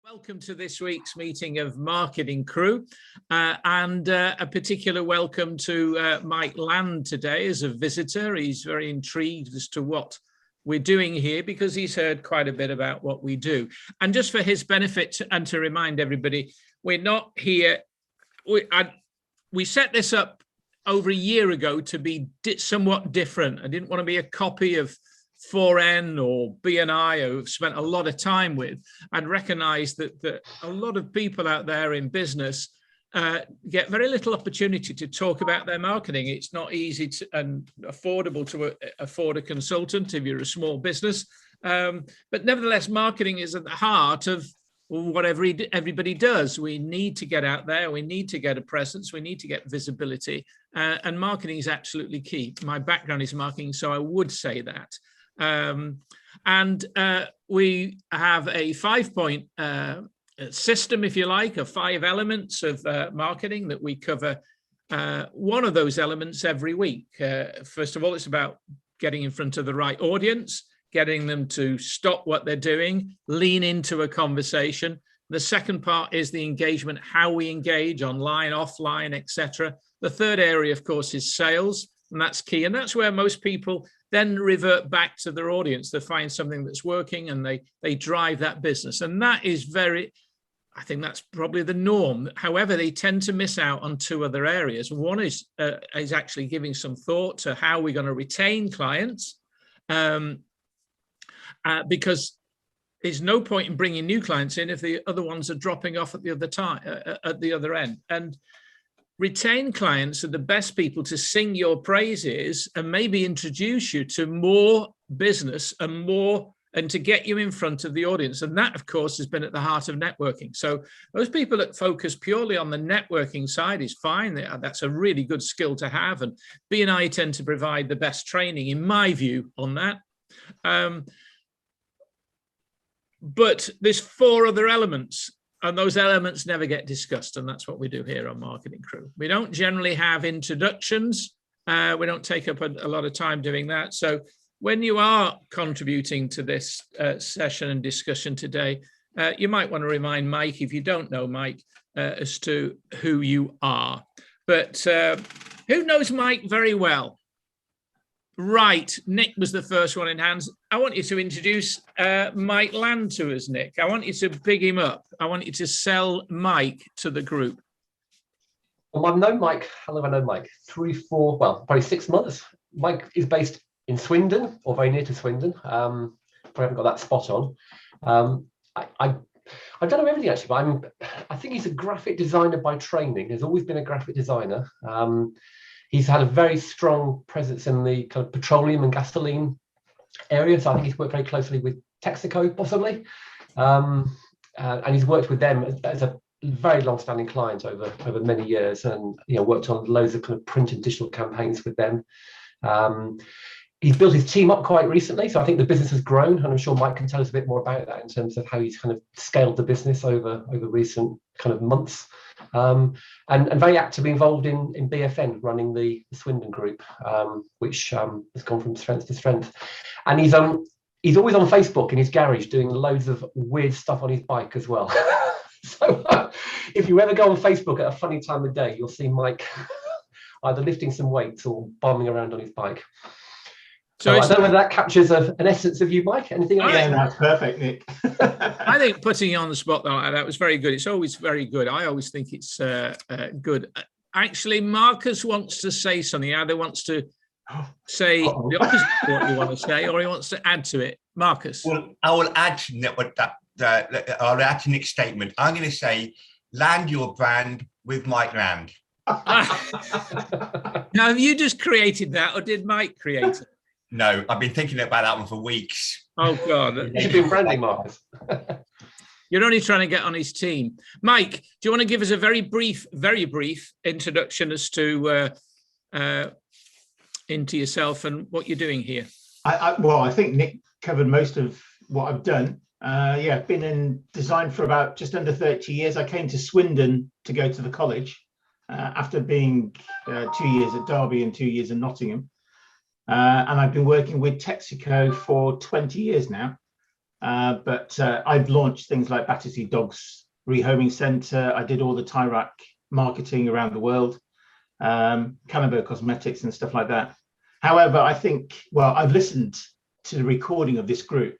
Welcome to this week's meeting of Marketing Crew, and a particular welcome to Mike Land today as a visitor. He's very intrigued as to what we're doing here because he's heard quite a bit about what we do. And just for his benefit and to remind everybody, we're not here. We set this up over a year ago to be somewhat different. I didn't want to be a copy of 4N or BNI, who I've spent a lot of time with. I'd recognize that a lot of people out there in business get very little opportunity to talk about their marketing. It's not easy and affordable to afford a consultant if you're a small business. But nevertheless, marketing is at the heart of whatever everybody does. We need to get out there. We need to get a presence. We need to get visibility. And marketing is absolutely key. My background is marketing, so I would say that. We have a 5-point system, if you like, of 5 elements of marketing that we cover. One of those elements every week. First of all, it's about getting in front of the right audience, getting them to stop what they're doing, lean into a conversation. The second part is the engagement, how we engage online, offline, etc. The third area, of course, is sales, and that's key. And that's where most people then revert back to their audience. They find something that's working and they drive that business. And that is I think that's probably the norm. However, they tend to miss out on 2 other areas. One is actually giving some thought to how we're going to retain clients, because there's no point in bringing new clients in if the other ones are dropping off at the other end. And retain clients are the best people to sing your praises and maybe introduce you to more business and to get you in front of the audience. And that, of course, has been at the heart of networking. So those people that focus purely on the networking side is fine. That's a really good skill to have. And BNI tend to provide the best training, in my view, on that. But there's 4 other elements. And those elements never get discussed. And that's what we do here on Marketing Crew. We don't generally have introductions. We don't take up a lot of time doing that. So when you are contributing to this session and discussion today, you might want to remind Mike, if you don't know Mike, as to who you are. But who knows Mike very well? Right, Nick was the first one in hands. I want you to introduce Mike Land to us, Nick. I want you to big him up. I want you to sell Mike to the group. Well, I've known Mike, how long have I known Mike? 3, 4, well, probably 6 months. Mike is based in Swindon, or very near to Swindon. Probably haven't got that spot on. I don't know everything actually, but I think he's a graphic designer by training. He's always been a graphic designer. He's had a very strong presence in the kind of petroleum and gasoline area. So I think he's worked very closely with Texaco, possibly. And he's worked with them as a very long-standing client over many years, and worked on loads of kind of print and digital campaigns with them. He's built his team up quite recently, so I think the business has grown, and I'm sure Mike can tell us a bit more about that in terms of how he's kind of scaled the business over recent kind of months. And very actively involved in BFN, running the Swindon group, which has gone from strength to strength. And he's always on Facebook in his garage doing loads of weird stuff on his bike as well. So if you ever go on Facebook at a funny time of day, you'll see Mike either lifting some weights or bombing around on his bike. So I don't know whether that captures an essence of you, Mike. Anything else? Yeah, that's perfect, Nick. I think putting you on the spot like that was very good. It's always very good. I always think it's good. Actually, Marcus wants to say something. Either wants to say the opposite of what you want to say, or he wants to add to it. Marcus. Well, I will add to I'll add to Nick's statement. I'm going to say, land your brand with Mike Land. Now, have you just created that, or did Mike create it? No, I've been thinking about that one for weeks. Oh, God. You've been branding, Marcus. You're only trying to get on his team. Mike, do you want to give us a very brief introduction as to into yourself and what you're doing here? Well, I think Nick covered most of what I've done. I've been in design for about just under 30 years. I came to Swindon to go to the college after being 2 years at Derby and 2 years in Nottingham. And I've been working with Texaco for 20 years now. but I've launched things like Battersea Dogs Rehoming Centre. I did all the Tyrac marketing around the world, Cannabis Cosmetics and stuff like that. However, I think, well, I've listened to the recording of this group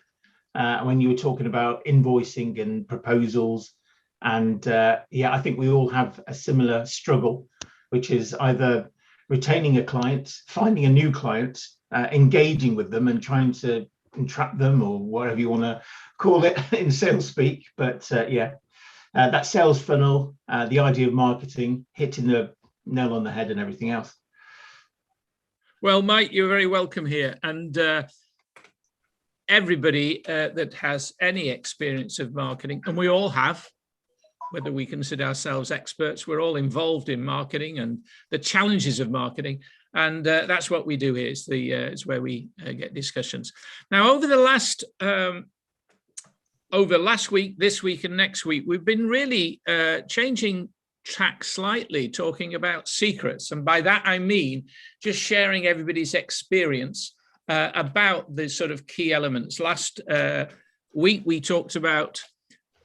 when you were talking about invoicing and proposals. And yeah, I think we all have a similar struggle, which is either retaining a client, finding a new client, engaging with them and trying to entrap them, or whatever you want to call it in sales speak. But yeah, that sales funnel, the idea of marketing, hitting the nail on the head and everything else. Well, Mike, you're very welcome here. And everybody that has any experience of marketing, and we all have, whether we consider ourselves experts, we're all involved in marketing and the challenges of marketing. And that's what we do here. It's where we get discussions. Now, over last week, this week and next week, we've been really changing track slightly, talking about secrets. And by that, I mean just sharing everybody's experience about the sort of key elements. Last week, we talked about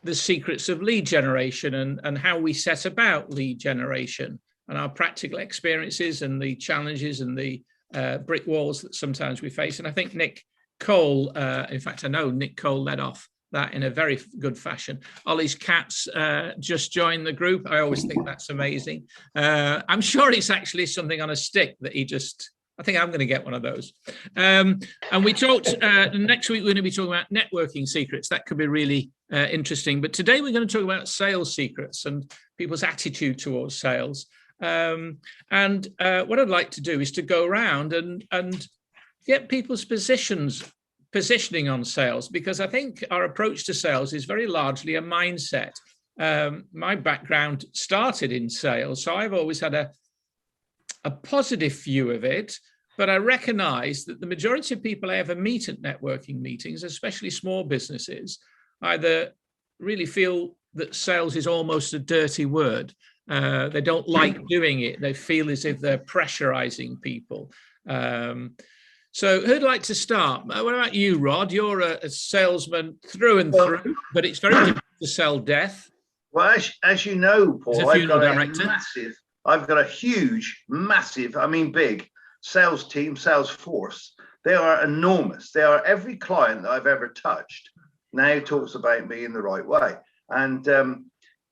the secrets of lead generation and how we set about lead generation and our practical experiences and the challenges and the brick walls that sometimes we face. And I think Nick Cole, in fact, I know Nick Cole led off that in a very good fashion. Ollie's cats just joined the group. I always think that's amazing. I'm sure it's actually something on a stick that he just, I think I'm going to get one of those. And we talked, next week, we're going to be talking about networking secrets. That could be really interesting. But today we're going to talk about sales secrets and people's attitude towards sales. And what I'd like to do is to go around and get people's positioning on sales, because I think our approach to sales is very largely a mindset. My background started in sales, so I've always had a positive view of it, but I recognize that the majority of people I ever meet at networking meetings, especially small businesses, either really feel that sales is almost a dirty word. They don't like doing it. They feel as if they're pressurizing people. So who'd like to start? What about you, Rod? You're a salesman through and through, but it's very difficult to sell death. Well, as you know, Paul, I've got a huge, massive, I mean big, sales team, sales force. They are enormous. They are every client that I've ever touched now talks about me in the right way. And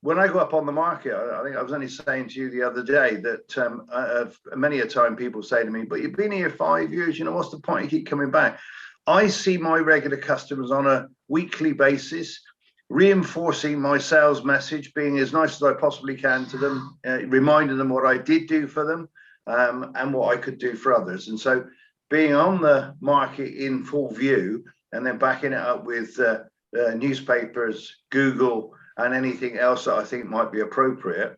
when I go up on the market, I think I was only saying to you the other day that many a time people say to me, but you've been here 5 years, you know, what's the point? You keep coming back. I see my regular customers on a weekly basis, reinforcing my sales message, being as nice as I possibly can to them, reminding them what I did do for them and what I could do for others. And so being on the market in full view and then backing it up with newspapers, Google, and anything else that I think might be appropriate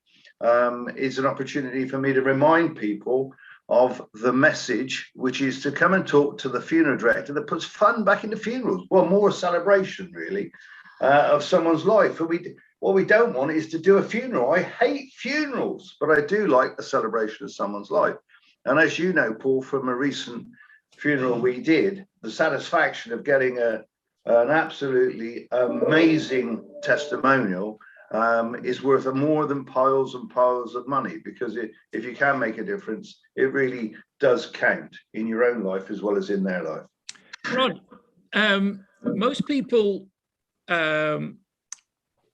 is an opportunity for me to remind people of the message, which is to come and talk to the funeral director that puts fun back into funerals. Well, more a celebration, really, of someone's life. And what we don't want is to do a funeral. I hate funerals, but I do like a celebration of someone's life. And as you know, Paul, from a recent funeral we did, the satisfaction of getting an absolutely amazing testimonial is worth more than piles and piles of money, because if you can make a difference, it really does count in your own life as well as in their life. Rod, most people, no,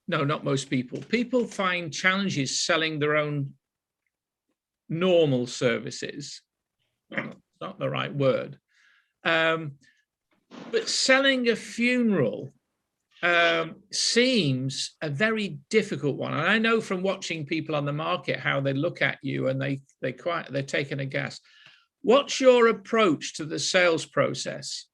not most people, people find challenges selling their own normal services. Well, not the right word. But selling a funeral seems a very difficult one. And I know from watching people on the market how they look at you and they're taken aghast. What's your approach to the sales process?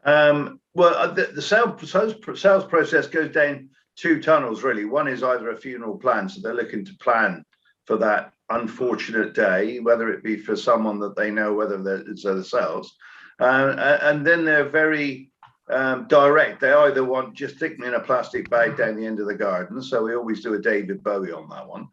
Well, the sales process goes down two tunnels, really. One is either a funeral plan, so they're looking to plan for that unfortunate day, whether it be for someone that they know, whether it's themselves. And then they're very direct. They either want, just stick me in a plastic bag down the end of the garden. So we always do a David Bowie on that one.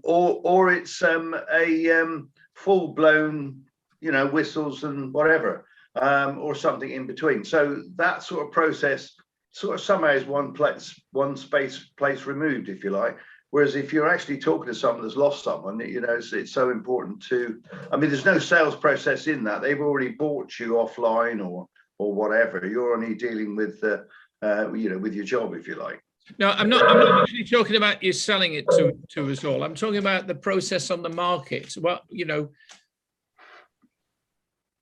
Or it's a full blown, you know, whistles and whatever. or something in between. So that sort of process sort of somehow is one place removed, if you like. Whereas if you're actually talking to someone that's lost someone, it's so important to, I mean, there's no sales process in that. They've already bought you offline or whatever. You're only dealing with the, with your job, if you like. No, I'm not actually talking about you selling it to us all. I'm talking about the process on the market. Well,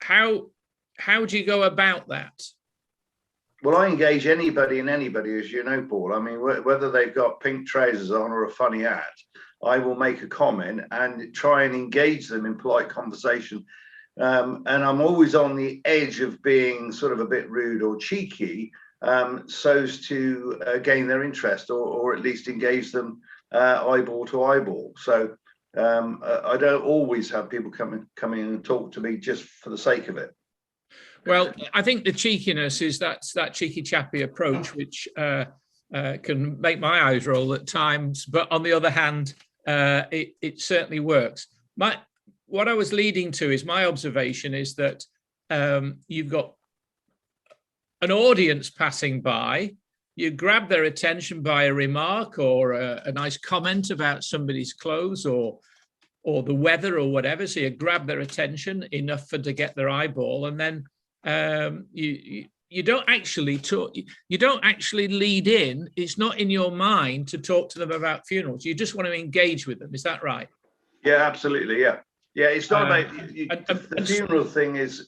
how do you go about that? Well, I engage anybody and anybody, as you know, Paul. I mean, whether they've got pink trousers on or a funny hat, I will make a comment and try and engage them in polite conversation. And I'm always on the edge of being sort of a bit rude or cheeky, so as to gain their interest or at least engage them eyeball to eyeball. So I don't always have people come in and talk to me just for the sake of it. Well, I think the cheekiness is that cheeky chappy approach, which can make my eyes roll at times. But on the other hand, it certainly works. What I was leading to is my observation is that you've got an audience passing by. You grab their attention by a remark or a nice comment about somebody's clothes or the weather or whatever. So you grab their attention enough to get their eyeball, and then you don't actually talk. You don't actually lead in. It's not in your mind to talk to them about funerals. You just want to engage with them. Is that right? Yeah, absolutely. Yeah. It's not about the funeral thing is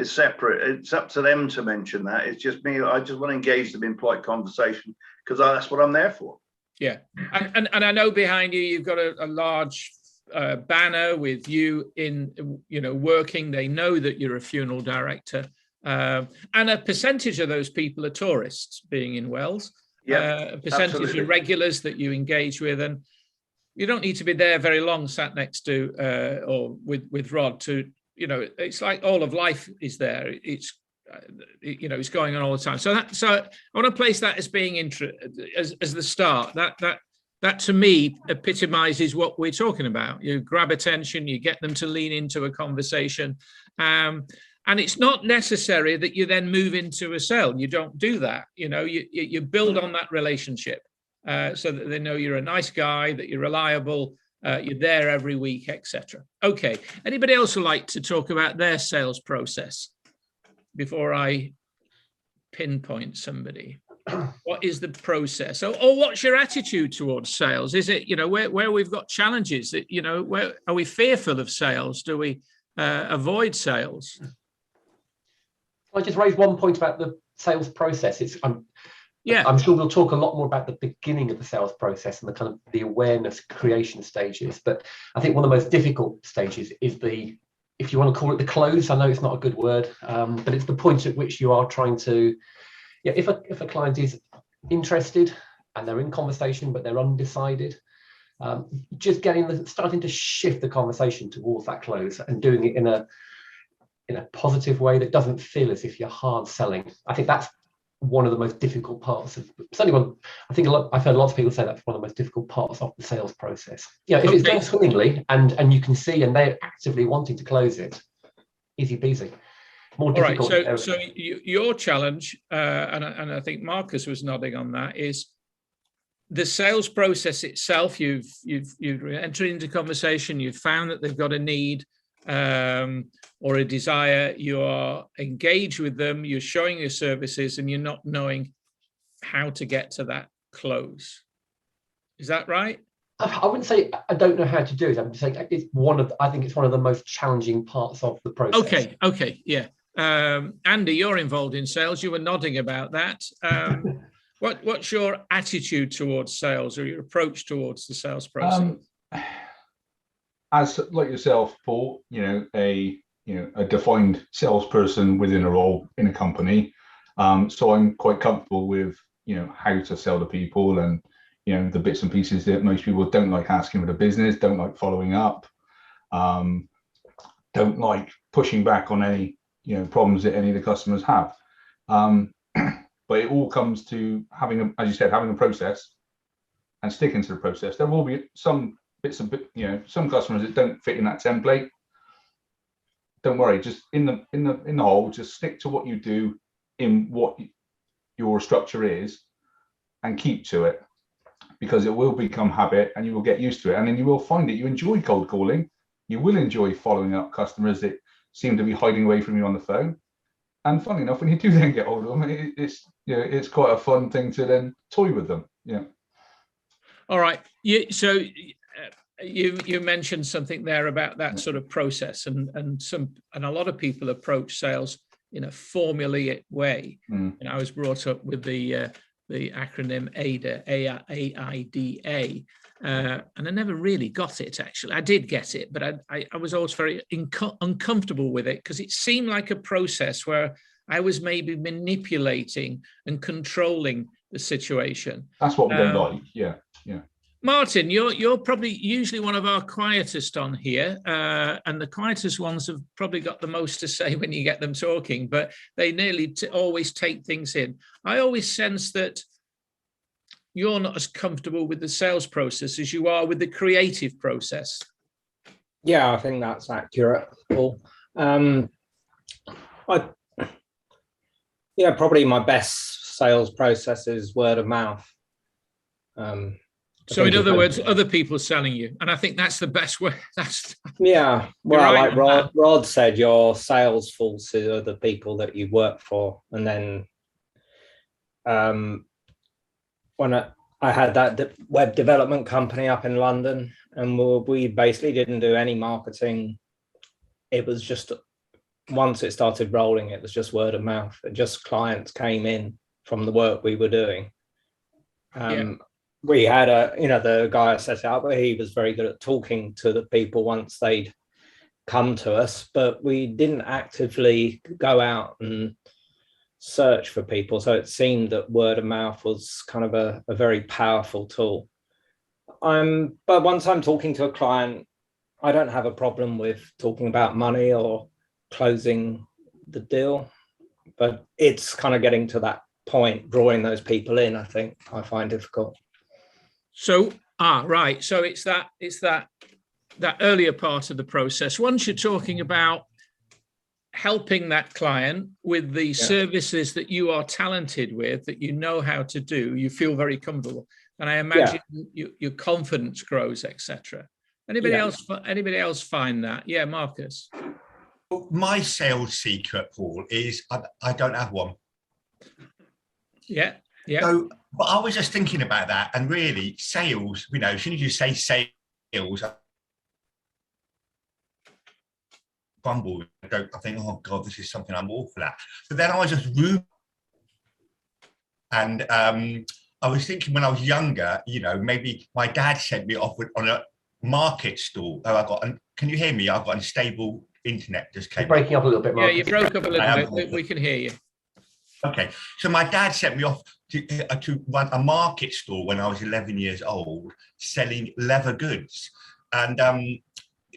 separate. It's up to them to mention that. It's just me. I just want to engage them in polite conversation because that's what I'm there for. Yeah, and I know behind you you've got a large banner with you in, working. They know that you're a funeral director, and a percentage of those people are tourists being in Wells. Yeah, a percentage absolutely. of regulars that you engage with, and you don't need to be there very long, sat next to or with Rod to. It's like all of life is there. It's it's going on all the time. So I want to place that as being as the start. That to me epitomizes what we're talking about. You grab attention, you get them to lean into a conversation, and it's not necessary that you then move into a sale. You don't do that. You build on that relationship so that they know you're a nice guy, that you're reliable. You're there every week, etc. Okay. Anybody else would like to talk about their sales process before I pinpoint somebody? What is the process? Or what's your attitude towards sales? Is it, where we've got challenges, that, where are we fearful of sales? Do we avoid sales? I just raise one point about the sales process. I'm sure we'll talk a lot more about the beginning of the sales process and the kind of the awareness creation stages. But I think one of the most difficult stages is if you want to call it the close. I know it's not a good word, but it's the point at which you are trying to, if a client is interested and they're in conversation, but they're undecided, just starting to shift the conversation towards that close and doing it in a positive way that doesn't feel as if you're hard selling. I think that's one of the most difficult parts of certainly I've heard lots of people say that's one of the most difficult parts of the sales process. If it's going swimmingly and you can see and they're actively wanting to close it, easy peasy. More difficult. All right, so your challenge, and I think Marcus was nodding on that, is the sales process itself. You've entered into conversation, you've found that they've got a need or a desire, you are engaged with them, you're showing your services, and you're not knowing how to get to that close. Is that right? I wouldn't say I don't know how to do it. I'm just saying I think it's one of the most challenging parts of the process. Okay, yeah. Andy, you're involved in sales. You were nodding about that. What's your attitude towards sales or your approach towards the sales process? As like yourself, Paul, a defined salesperson within a role in a company. So I'm quite comfortable with how to sell to people and the bits and pieces that most people don't like asking for the business, don't like following up, don't like pushing back on any problems that any of the customers have. But it all comes to having a process and sticking to the process. There will be some bits of some customers that don't fit in that template. don't worry. Just in the whole, just stick to what you do in what your structure is, and keep to it, because it will become habit and you will get used to it, and then you will find that you enjoy cold calling. You will enjoy following up customers that seem to be hiding away from you on the phone. And funny enough, when you do then get hold of them, it's quite a fun thing to then toy with them. Yeah. All right. So you mentioned something there about that sort of process, and a lot of people approach sales in a formulaic way. And I was brought up with the acronym AIDA, AIDA, and I never really got it. Actually, I did get it, but I was always very uncomfortable with it, because it seemed like a process where I was maybe manipulating and controlling the situation. That's what we don't like. Yeah. Martin, you're probably usually one of our quietest on here, and the quietest ones have probably got the most to say when you get them talking, but they nearly always take things in. I always sense that you're not as comfortable with the sales process as you are with the creative process. Yeah, I think that's accurate, Paul. Probably my best sales process is word of mouth. So in other words, other people selling you, and I think that's the best way. Well, right, like Rod said, your sales forces are the people that you work for. And then when I had that web development company up in London, and we basically didn't do any marketing. It was just, once it started rolling, it was just word of mouth. Just clients came in from the work we were doing. We had the guy I set out, but he was very good at talking to the people once they'd come to us, but we didn't actively go out and search for people. So it seemed that word of mouth was kind of a very powerful tool. But once I'm talking to a client, I don't have a problem with talking about money or closing the deal, but it's kind of getting to that point, drawing those people in, I think I find difficult. So, right. So it's that earlier part of the process. Once you're talking about helping that client with the services that you are talented with, that you know how to do, you feel very comfortable. And I imagine your confidence grows, etc. Anybody else find that? Yeah, Marcus. My sales secret, Paul, is I don't have one. Yeah. So, but I was just thinking about that, and really, sales. As soon as you say sales, grumble. I think, oh God, this is something I'm awful at. But then I was just rude, and I was thinking when I was younger, maybe my dad sent me off on a market stall. Can you hear me? I've got unstable internet. Just came. You're breaking up a little bit, Marcus. Yeah, you broke up a little bit. We can hear you. Okay, so my dad sent me off to run a market stall when I was 11 years old, selling leather goods, and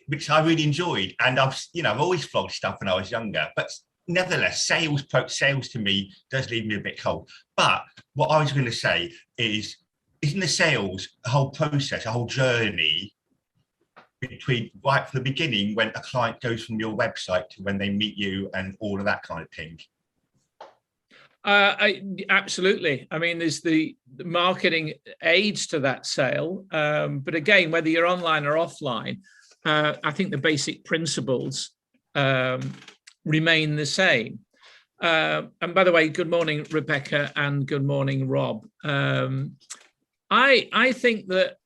which I really enjoyed. And I've always flogged stuff when I was younger, but nevertheless, sales to me does leave me a bit cold. But what I was going to say is, isn't the sales a whole process, a whole journey between right from the beginning, when a client goes from your website to when they meet you and all of that kind of thing? Absolutely. I mean, there's the marketing aids to that sale. But again, whether you're online or offline, I think the basic principles remain the same. And by the way, good morning, Rebecca, and good morning, Rob. I think that,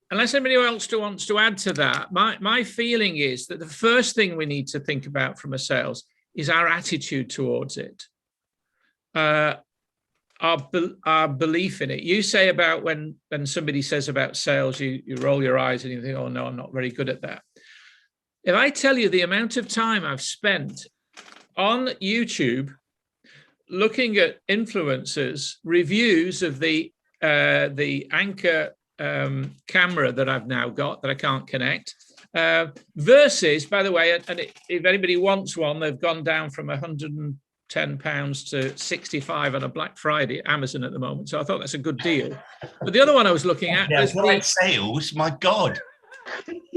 unless anybody else wants to add to that, my feeling is that the first thing we need to think about from a sales is our attitude towards it, our belief in it. You say about when somebody says about sales, you roll your eyes and you think, oh no, I'm not very good at that. If I tell you the amount of time I've spent on YouTube looking at influencers, reviews of the Anchor camera that I've now got that I can't connect, versus, by the way, and if anybody wants one, they've gone down from £110 to 65 on a Black Friday at Amazon at the moment. So I thought that's a good deal. But the other one I was looking at was sales. My God.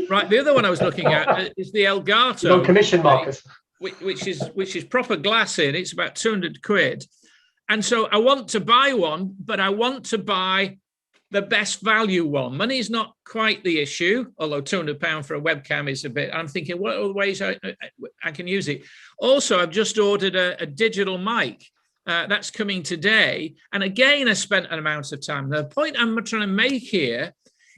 Right. The other one I was looking at is the Elgato. Non-commission, Marcus. Which is proper glass in. It's about 200 quid. And so I want to buy one, but I want to buy the best value one. Money is not quite the issue, although £200 for a webcam is a bit. I'm thinking, what are the ways I can use it? Also, I've just ordered a digital mic. That's coming today. And again, I spent an amount of time. The point I'm trying to make here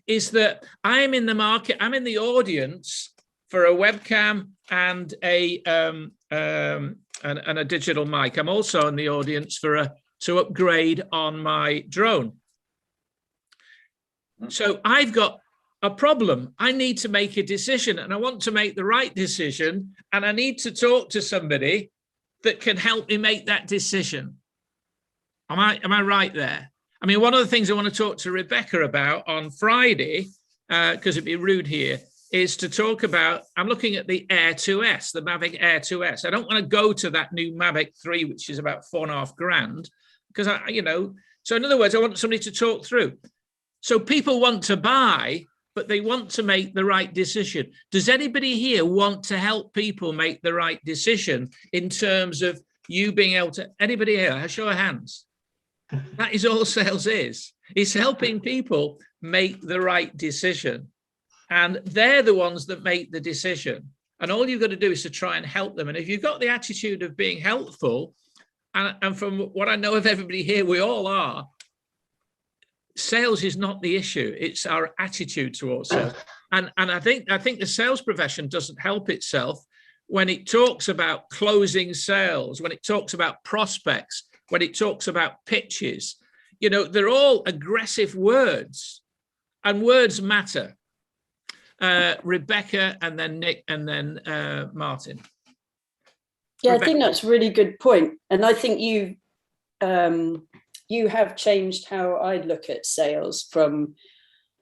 is that I'm in the market, I'm in the audience for a webcam and a digital mic. I'm also in the audience to upgrade on my drone. So I've got a problem. I need to make a decision, and I want to make the right decision, and I need to talk to somebody that can help me make that decision. Am I right there? I mean, one of the things I want to talk to Rebecca about on Friday, because it'd be rude here, is to talk about, I'm looking at the Air 2S, the Mavic Air 2S. I don't want to go to that new Mavic 3, which is about $4,500, because so in other words, I want somebody to talk through. So people want to buy, but they want to make the right decision. Does anybody here want to help people make the right decision in terms of you being able to, anybody here, show of hands. That is all sales is. It's helping people make the right decision. And they're the ones that make the decision. And all you've got to do is to try and help them. And if you've got the attitude of being helpful, and from what I know of everybody here, we all are, sales is not the issue. It's our attitude towards sales. And I think the sales profession doesn't help itself when it talks about closing sales, when it talks about prospects, when it talks about pitches. They're all aggressive words, and words matter. Rebecca, and then Nick, and then Martin. Yeah, Rebecca. I think that's a really good point. And I think you have changed how I look at sales from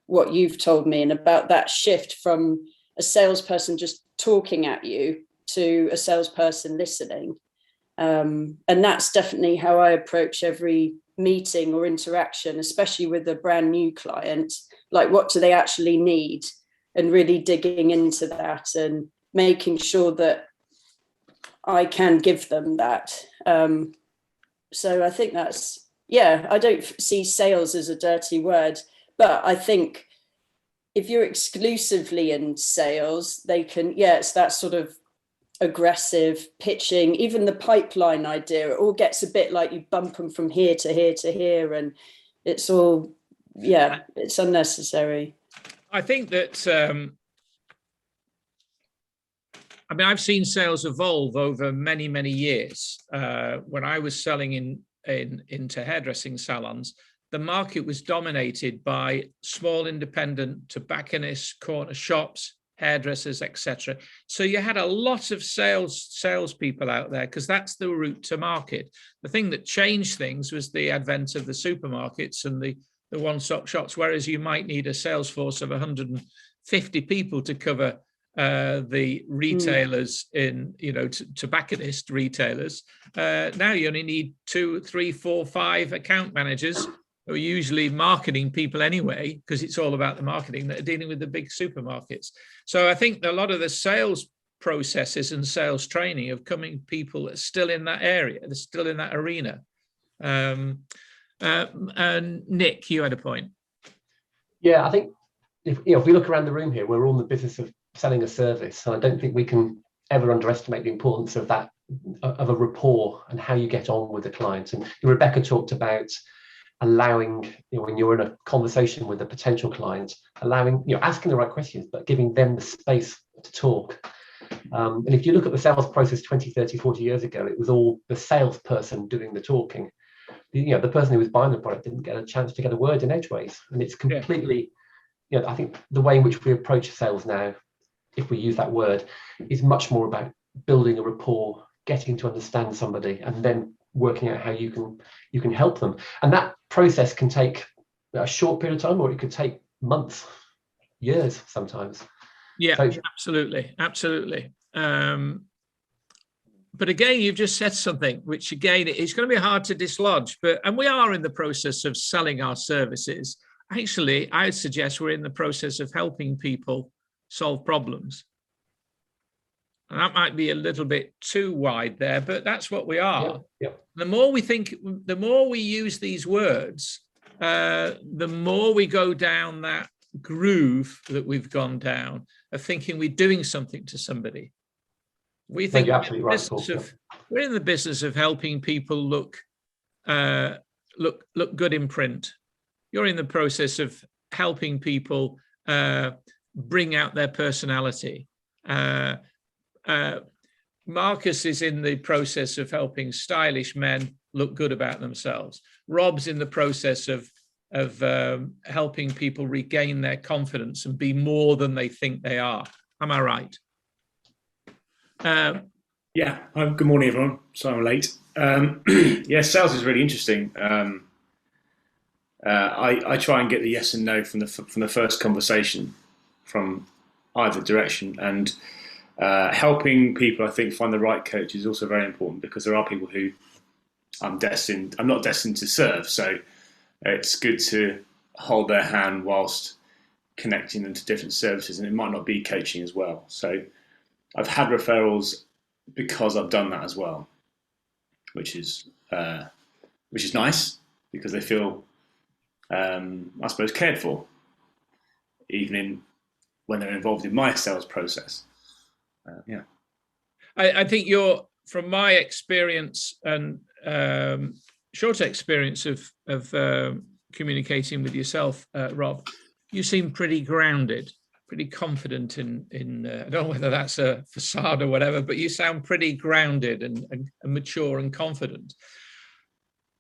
what you've told me, and about that shift from a salesperson just talking at you to a salesperson listening. And that's definitely how I approach every meeting or interaction, especially with a brand new client. Like, what do they actually need? And really digging into that and making sure that I can give them that. So I think that's, I don't see sales as a dirty word, but I think if you're exclusively in sales, they can, it's that sort of aggressive pitching, even the pipeline idea, it all gets a bit like you bump them from here to here to here, and it's all, it's unnecessary. I think that, I've seen sales evolve over many, many years. When I was selling into hairdressing salons, the market was dominated by small independent tobacconists, corner shops, hairdressers, etc. So you had a lot of salespeople out there, because that's the route to market. The thing that changed things was the advent of the supermarkets and the one-stop shops, whereas you might need a sales force of 150 people to cover the retailers in, tobacconist retailers. Now you only need 2, 3, 4, 5 account managers, who are usually marketing people anyway, because it's all about the marketing, that are dealing with the big supermarkets. So I think a lot of the sales processes and sales training of coming people that are still in that area, they're still in that arena. And Nick, you had a point. Yeah, I think if we look around the room here, we're all in the business of selling a service, and I don't think we can ever underestimate the importance of that, of a rapport and how you get on with the client. And Rebecca talked about allowing, when you're in a conversation with a potential client, allowing, asking the right questions, but giving them the space to talk. And if you look at the sales process 20, 30, 40 years ago, it was all the salesperson doing the talking. The person who was buying the product didn't get a chance to get a word in edgeways. And it's completely, I think the way in which we approach sales now, if we use that word, is much more about building a rapport, getting to understand somebody, and then working out how you can help them. And that process can take a short period of time, or it could take months, years sometimes. Yeah, so, absolutely. But again, you've just said something which, again, it's going to be hard to dislodge. And we are in the process of selling our services. Actually, I would suggest we're in the process of helping people solve problems. And that might be a little bit too wide there, but that's what we are. Yep. The more we think, the more we use these words, the more we go down that groove that we've gone down of thinking we're doing something to somebody. We think you're absolutely right, Paul. We're in the business of helping people look good in print. You're in the process of helping people bring out their personality. Marcus is in the process of helping stylish men look good about themselves. Rob's in the process of helping people regain their confidence and be more than they think they are. Am I right? Yeah. Good morning, everyone. Sorry I'm late. Yeah, sales is really interesting. I try and get the yes and no from the first conversation from either direction, and helping people, I think, find the right coach is also very important, because there are people who I'm not destined to serve. So it's good to hold their hand whilst connecting them to different services, and it might not be coaching as well. So I've had referrals because I've done that as well, which is nice, because they feel, I suppose, cared for, even when they're involved in my sales process. Yeah, I think from my experience and short experience of communicating with yourself, Rob, you seem pretty grounded, pretty confident in I don't know whether that's a facade or whatever, but you sound pretty grounded and mature and confident.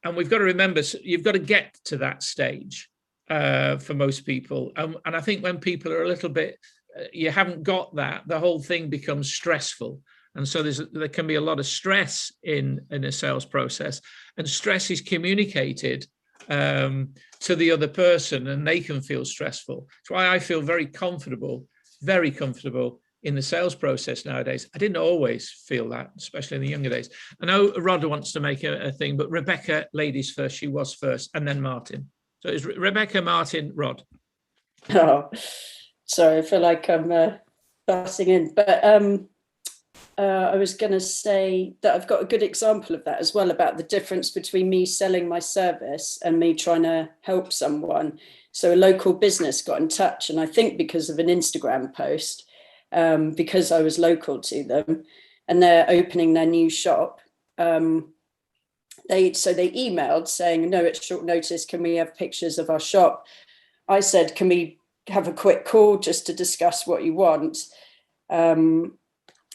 And we've got to remember, you've got to get to that stage for most people. And I think when people are a little bit, you haven't got that, the whole thing becomes stressful. And so there can be a lot of stress in a sales process, and stress is communicated to the other person, and they can feel stressful. That's why I feel very comfortable in the sales process nowadays. I didn't always feel that, especially in the younger days. I know Rod wants to make a thing, but Rebecca, ladies first, she was first, and then Martin. So it's Rebecca, Martin, Rod. Oh, sorry, I feel like I'm butting in, but I was going to say that I've got a good example of that as well, about the difference between me selling my service and me trying to help someone. So a local business got in touch, and I think because of an Instagram post, because I was local to them, and they're opening their new shop. They emailed saying, no, it's short notice, can we have pictures of our shop? I said, can we have a quick call just to discuss what you want?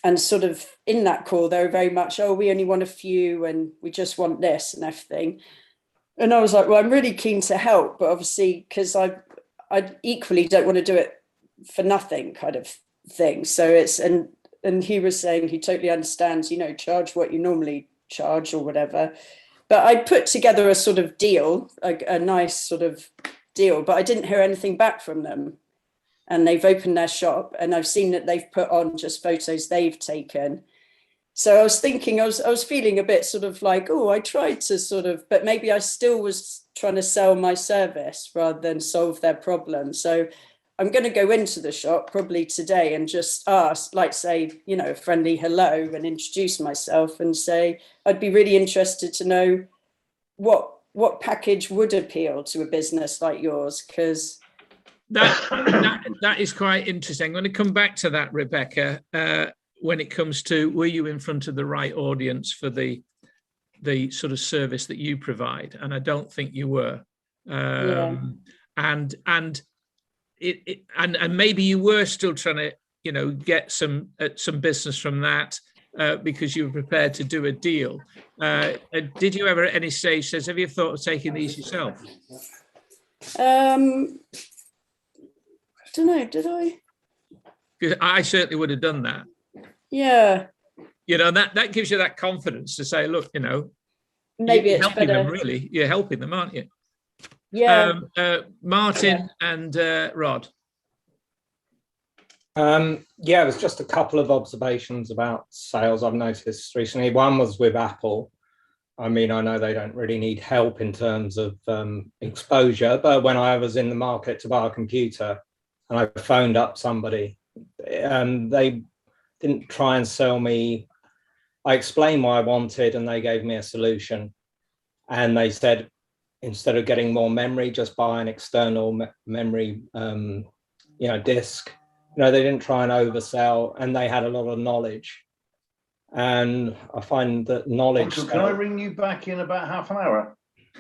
And sort of in that call, they were very much, oh, we only want a few and we just want this and everything. And I was like, well, I'm really keen to help, but obviously, because I equally don't want to do it for nothing kind of thing. So it's, and he was saying he totally understands, charge what you normally charge or whatever. But I put together a sort of deal, a nice sort of deal, but I didn't hear anything back from them. And they've opened their shop, and I've seen that they've put on just photos they've taken. So I was thinking, I was feeling a bit sort of like, oh, I tried to sort of, but maybe I still was trying to sell my service rather than solve their problem. So I'm going to go into the shop probably today and just ask, like say, a friendly hello, and introduce myself and say, I'd be really interested to know what package would appeal to a business like yours, because that is quite interesting. I'm going to come back to that, Rebecca, when it comes to, were you in front of the right audience for the sort of service that you provide? And I don't think you were. And maybe you were still trying to, get some business from that because you were prepared to do a deal. Did you ever at any stage says, have you thought of taking these yourself? I don't know, did I? Because I certainly would have done that. Yeah. That gives you that confidence to say, look, maybe you're it's helping better. them, really. You're helping them, aren't you? Yeah. Martin and Rod. It was just a couple of observations about sales I've noticed recently. One was with Apple. I mean, I know they don't really need help in terms of exposure, but when I was in the market to buy a computer and I phoned up somebody they didn't try and sell me. I explained what I wanted and they gave me a solution. And they said, instead of getting more memory, just buy an external memory, disc. They didn't try and oversell, and they had a lot of knowledge. And I find that knowledge. So can I ring you back in about half an hour?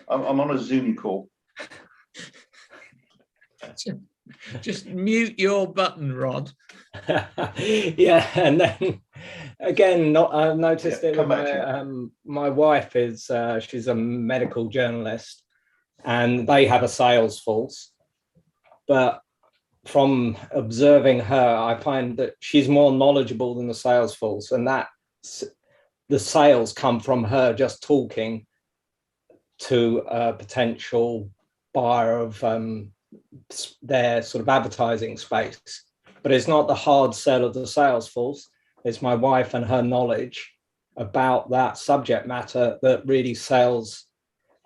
I'm on a Zoom call. Just mute your button, Rod. Yeah, and then again, I've noticed it. My wife is she's a medical journalist, and they have a sales force. But from observing her, I find that she's more knowledgeable than the sales force, and that the sales come from her just talking to a potential buyer of their sort of advertising space. But it's not the hard sell of the sales force. It's my wife and her knowledge about that subject matter that really sells,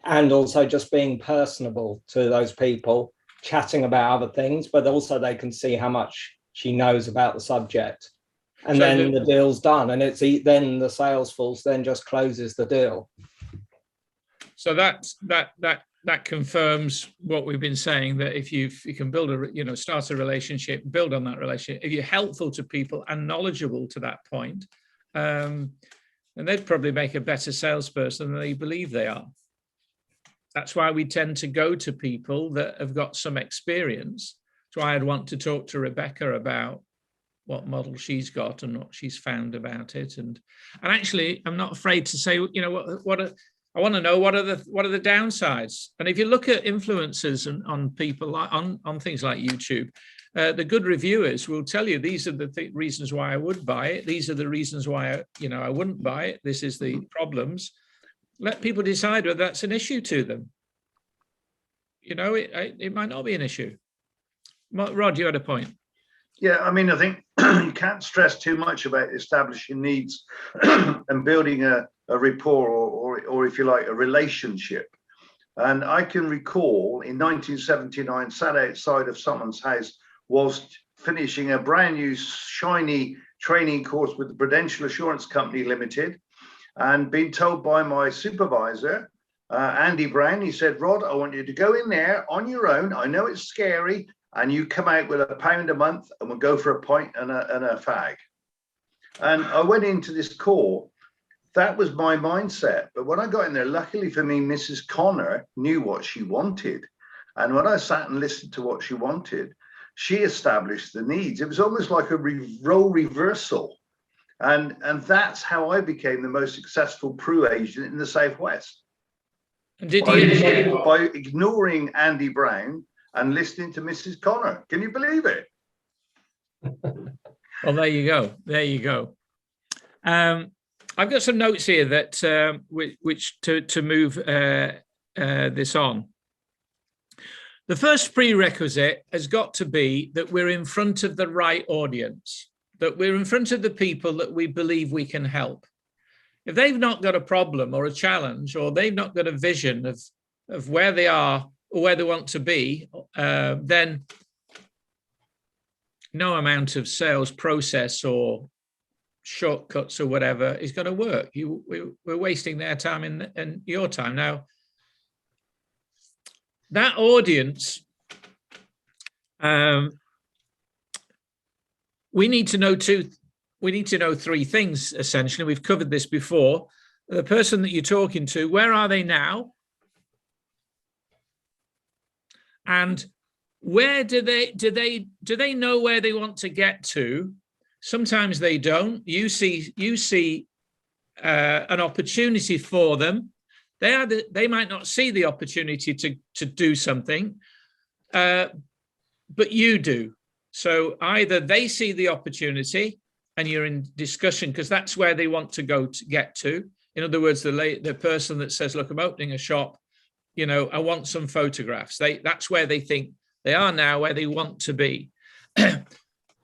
and also just being personable to those people, chatting about other things, but also they can see how much she knows about the subject. And so then the deal's done, and then the sales force then just closes the deal. So that confirms what we've been saying, that if you can build start a relationship, build on that relationship, if you're helpful to people and knowledgeable to that point, then they'd probably make a better salesperson than they believe they are. That's why we tend to go to people that have got some experience. That's why I'd want to talk to Rebecca about what model she's got and what she's found about it. And actually, I'm not afraid to say, I want to know what are the downsides. And if you look at influencers on people on things like YouTube, the good reviewers will tell you these are the reasons why I would buy it. These are the reasons why I wouldn't buy it. This is the problems. Let people decide whether that's an issue to them. It might not be an issue. Rod, you had a point. Yeah, I mean, I think you can't stress too much about establishing needs and building a rapport or if you like, a relationship. And I can recall in 1979, sat outside of someone's house whilst finishing a brand new shiny training course with the Prudential Assurance Company Limited, and being told by my supervisor, Andy Brown, he said, Rod, I want you to go in there on your own. I know it's scary, and you come out with £1 a month and we'll go for a pint and a fag. And I went into this call. That was my mindset. But when I got in there, luckily for me, Mrs. Connor knew what she wanted. And when I sat and listened to what she wanted, she established the needs. It was almost like a role reversal. And that's how I became the most successful Pru agent in the Southwest. By ignoring Andy Brown and listening to Mrs. Connor. Can you believe it? Well, there you go. There you go. I've got some notes here that which to move this on. The first prerequisite has got to be that we're in front of the right audience, that we're in front of the people that we believe we can help. If they've not got a problem or a challenge, or they've not got a vision of where they are or where they want to be, then no amount of sales process or shortcuts or whatever is going to work. We're wasting their time and your time. Now, that audience, we need to know three things, essentially. We've covered this before. The person that you're talking to, where are they now? And where do they know where they want to get to? Sometimes they don't. You see an opportunity for them. They might not see the opportunity to do something, but you do. So either they see the opportunity and you're in discussion because that's where they want to get to. In other words, the person that says, look, I'm opening a shop, I want some photographs. That's where they think they are now, where they want to be.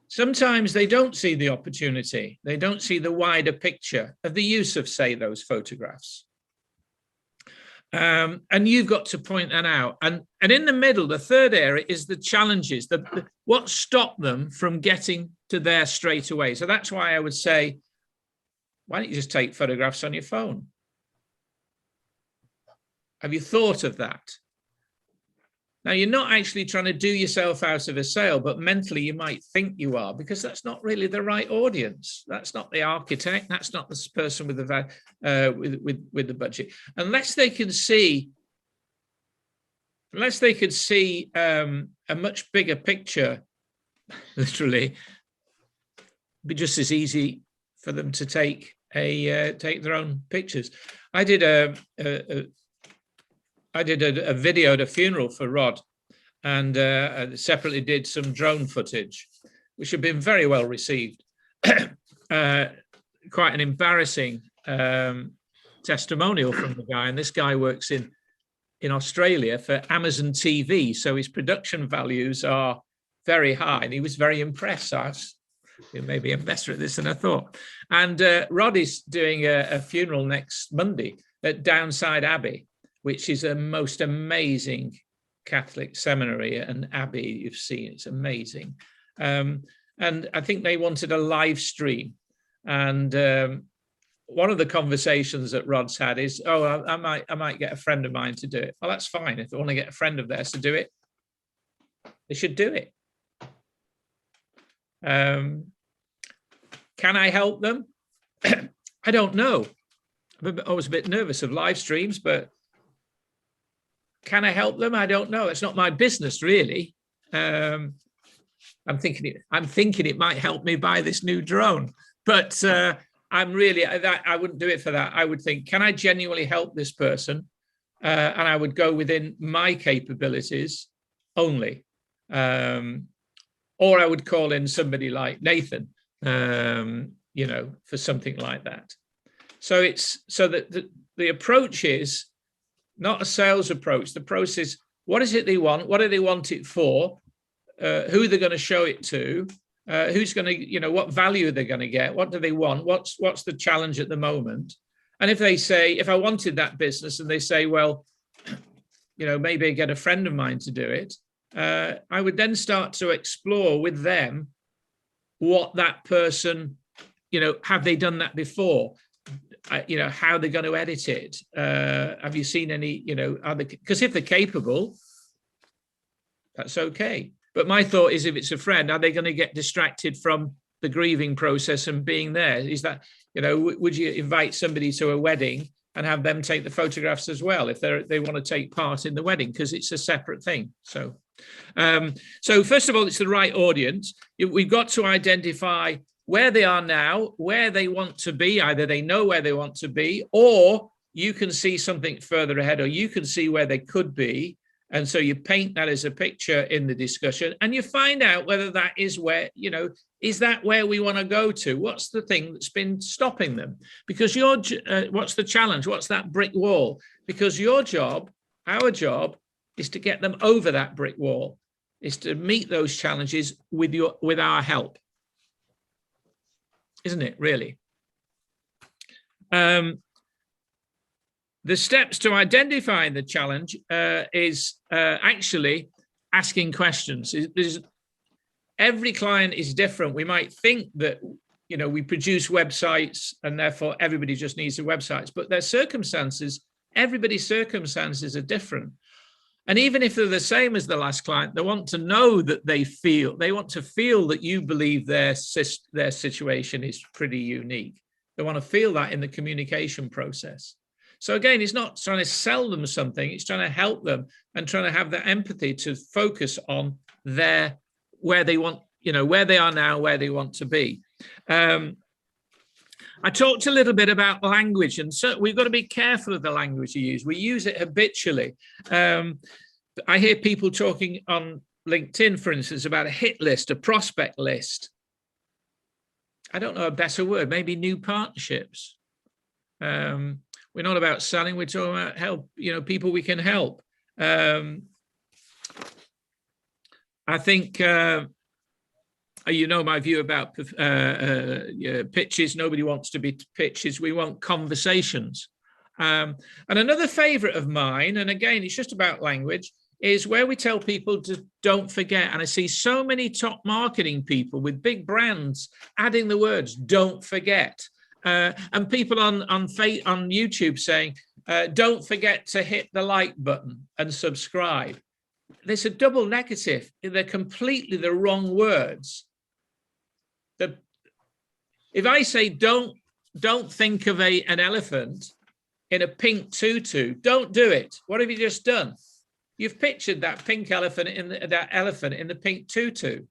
Sometimes they don't see the opportunity. They don't see the wider picture of the use of, say, those photographs. And you've got to point that out. And in the middle, the third area is the challenges, what stopped them from getting to there straight away. So that's why I would say, why don't you just take photographs on your phone? Have you thought of that? Now, you're not actually trying to do yourself out of a sale, but mentally you might think you are, because that's not really the right audience. That's not the architect. That's not the person with the with the budget. Unless they can see, a much bigger picture, literally, it'd be just as easy for them to take their own pictures. I did a video at a funeral for Rod, and separately did some drone footage, which had been very well received. Quite an embarrassing testimonial from the guy, and this guy works in Australia for Amazon TV, so his production values are very high, and he was very impressed. Maybe I'm better at this than I thought. And Rod is doing a funeral next Monday at Downside Abbey, which is a most amazing Catholic seminary and abbey you've seen. It's amazing. And I think they wanted a live stream. And one of the conversations that Rod's had is, oh, I might get a friend of mine to do it. Well, that's fine. If they want to get a friend of theirs to do it, they should do it. Can I help them? I don't know. I was a bit nervous of live streams, but can I help them? I don't know. It's not my business, really. I'm thinking it might help me buy this new drone, but I wouldn't do it for that. I would think, can I genuinely help this person? And I would go within my capabilities only. Or I would call in somebody like Nathan, for something like that. So the approach is not a sales approach. The process, what is it they want? What do they want it for? Who they're going to show it to? Who's going to, what value are they going to get? What do they want? What's the challenge at the moment? And if they say, if I wanted that business, and they say, well, maybe I get a friend of mine to do it, I would then start to explore with them what that person, have they done that before? How they're going to edit it. Have you seen any, because if they're capable, that's okay. But my thought is, if it's a friend, are they going to get distracted from the grieving process and being there? Is that, would you invite somebody to a wedding and have them take the photographs as well if they want to take part in the wedding, because it's a separate thing. So first of all, it's the right audience. We've got to identify where they are now, where they want to be. Either they know where they want to be, or you can see something further ahead, or you can see where they could be. And so you paint that as a picture in the discussion, and you find out whether that is where, is that where we want to go to? What's the thing that's been stopping them? Because what's the challenge? What's that brick wall? Because our job is to get them over that brick wall, is to meet those challenges with our help. Isn't it, really? The steps to identifying the challenge is actually asking questions. Every client is different. We might think that, we produce websites and therefore everybody just needs the websites, but their circumstances, everybody's circumstances are different. And even if they're the same as the last client, they want to know that they want to feel that you believe their situation is pretty unique. They want to feel that in the communication process. So again, it's not trying to sell them something, it's trying to help them and trying to have that empathy to focus on where they want, where they are now, where they want to be. I talked a little bit about language, and so we've got to be careful of the language you use. We use it habitually. I hear people talking on LinkedIn, for instance, about a hit list, a prospect list. I don't know a better word, maybe new partnerships. We're not about selling, we're talking about help, people we can help. I think, my view about pitches. Nobody wants to be pitches. We want conversations. And another favorite of mine, and again, it's just about language, is where we tell people to don't forget. And I see so many top marketing people with big brands adding the words "don't forget," and people on YouTube saying, "Don't forget to hit the like button and subscribe." There's a double negative. They're completely the wrong words. If I say don't think of an elephant in a pink tutu, don't do it. What have you just done? You've pictured that pink elephant in the pink tutu.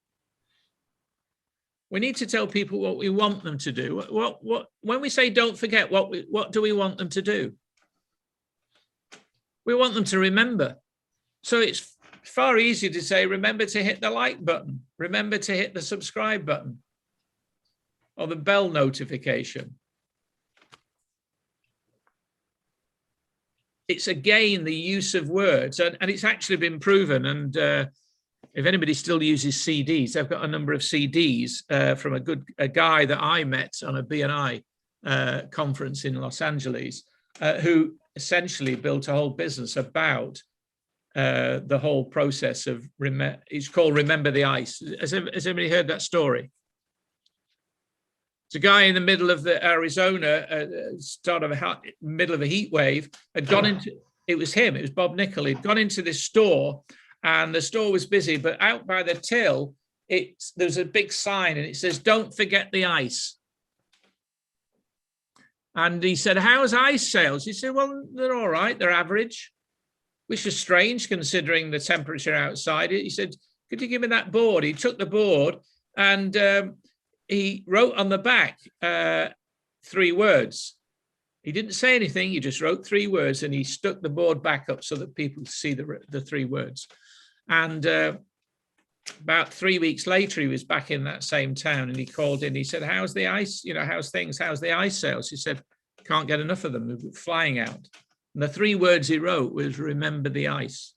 We need to tell people what we want them to do. When we say don't forget, what do we want them to do? We want them to remember. So it's far easier to say, remember to hit the like button, remember to hit the subscribe button, or the bell notification. It's again the use of words, and it's actually been proven. And if anybody still uses CDs, I've got a number of CDs from a guy that I met on a B&I conference in Los Angeles, who essentially built a whole business about the whole process of it's called Remember the Ice. Has anybody heard that story? It's a guy in the middle of the Arizona, middle of a heat wave, had gone into, it was Bob Nickel. He'd gone into this store and the store was busy, but out by the till, there's a big sign and it says, "Don't forget the ice." And he said, "How's ice sales?" He said, "Well, they're all right, they're average," which is strange considering the temperature outside. He said, "Could you give me that board?" He took the board and he wrote on the back 3 words. He didn't say anything. He just wrote 3 words and he stuck the board back up so that people see the 3 words. And about 3 weeks later, he was back in that same town and he called in. He said, "How's the ice? How's things? How's the ice sales?" He said, "Can't get enough of them. They're flying out." And the 3 words he wrote was "Remember the ice."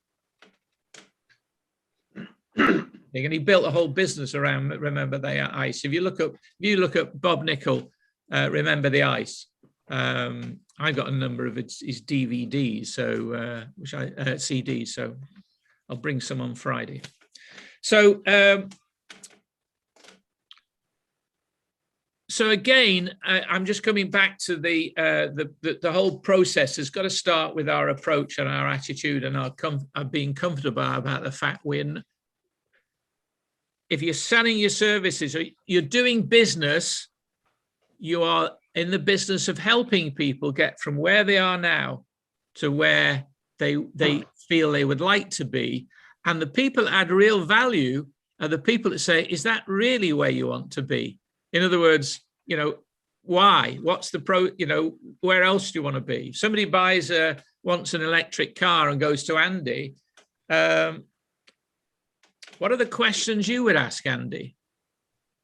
And he built a whole business around Remember the Ice. If you look up Bob Nickel, Remember the Ice, I've got a number of his DVDs, so CDs. So I'll bring some on Friday. So again, I'm just coming back to the whole process has got to start with our approach and our attitude and our being comfortable about the fact if you're selling your services, or you're doing business, you are in the business of helping people get from where they are now to where they feel they would like to be. And the people that add real value are the people that say, "Is that really where you want to be?" In other words, why? What's the where else do you want to be? If somebody wants an electric car and goes to Andy, what are the questions you would ask Andy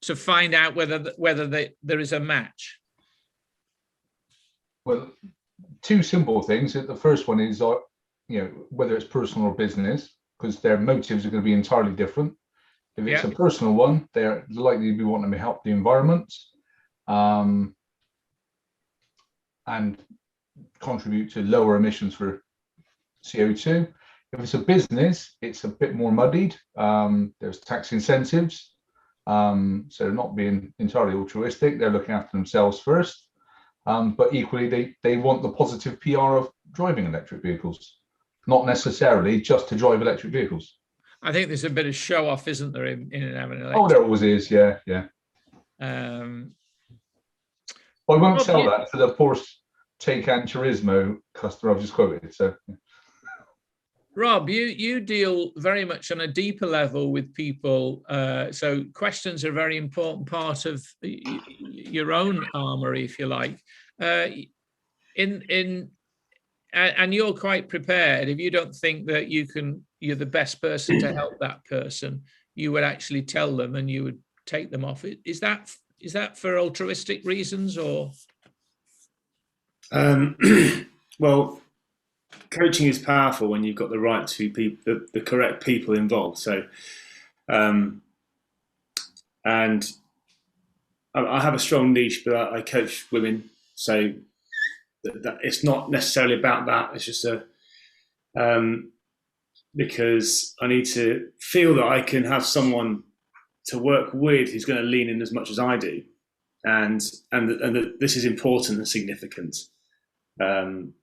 to find out whether there is a match? Well, 2 simple things. The first one is, whether it's personal or business, because their motives are going to be entirely different. If it's a personal one, they're likely to be wanting to help the environment and contribute to lower emissions for CO2. If it's a business, it's a bit more muddied. There's tax incentives. So they're not being entirely altruistic. They're looking after themselves first. But equally, they want the positive PR of driving electric vehicles, not necessarily just to drive electric vehicles. I think there's a bit of show off, isn't there, in having electric? Oh, there always is, yeah. I won't sell that to the Porsche Taycan Turismo customer I've just quoted. So, Rob, you deal very much on a deeper level with people. So questions are a very important part of your own armory, if you like. And you're quite prepared. If you don't think that you're the best person to help that person, you would actually tell them and you would take them off. Is that for altruistic reasons or? Well, coaching is powerful when you've got the right the correct people involved. So, and I have a strong niche, but I coach women. So that it's not necessarily about that. It's just because I need to feel that I can have someone to work with who's going to lean in as much as I do, and that this is important and significant.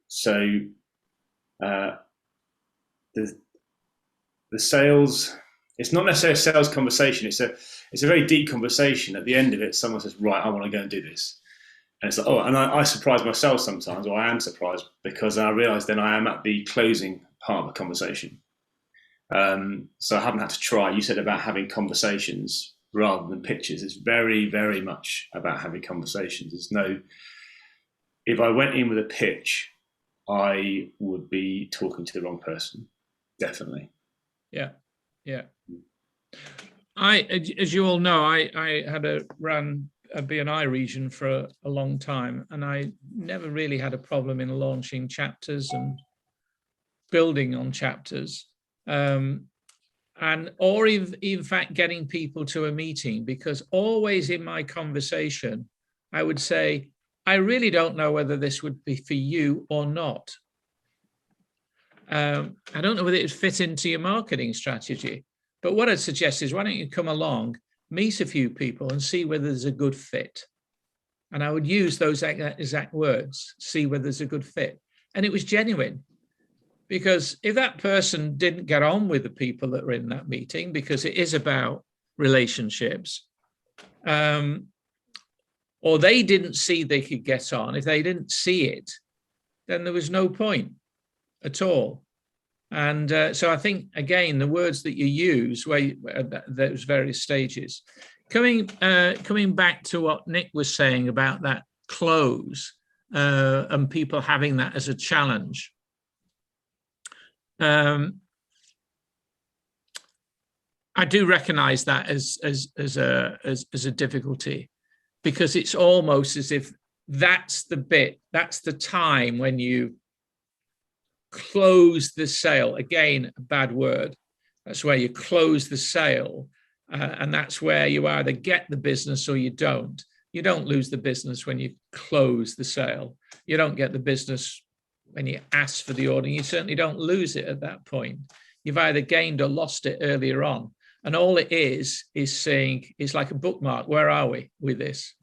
So the sales, it's not necessarily a sales conversation. It's a very deep conversation. At the end of it, someone says, right, I want to go and do this. And it's like, oh, and I surprise myself sometimes, or I am surprised, because I realise then I am at the closing part of the conversation. So I haven't had to try. You said about having conversations rather than pitches. It's very, very much about having conversations. If I went in with a pitch, I would be talking to the wrong person, definitely. Yeah. As you all know, I had ran a B&I region for a long time, and I never really had a problem in launching chapters and building on chapters, or in fact getting people to a meeting, because always in my conversation I would say, I really don't know whether this would be for you or not. I don't know whether it would fit into your marketing strategy, but what I'd suggest is, why don't you come along, meet a few people and see whether there's a good fit. And I would use those exact words, see whether there's a good fit. And it was genuine, because if that person didn't get on with the people that were in that meeting, because it is about relationships, or they didn't see they could get on, if they didn't see it, then there was no point at all. And so I think, again, the words that you use, those various stages, coming back to what Nick was saying about that close and people having that as a challenge. I do recognise that as a difficulty, because it's almost as if that's the time when you close the sale. Again, a bad word. That's where you close the sale, and that's where you either get the business or you don't. You don't lose the business when you close the sale. You don't get the business when you ask for the order. You certainly don't lose it at that point. You've either gained or lost it earlier on. And all it is saying, it's like a bookmark. Where are we with this?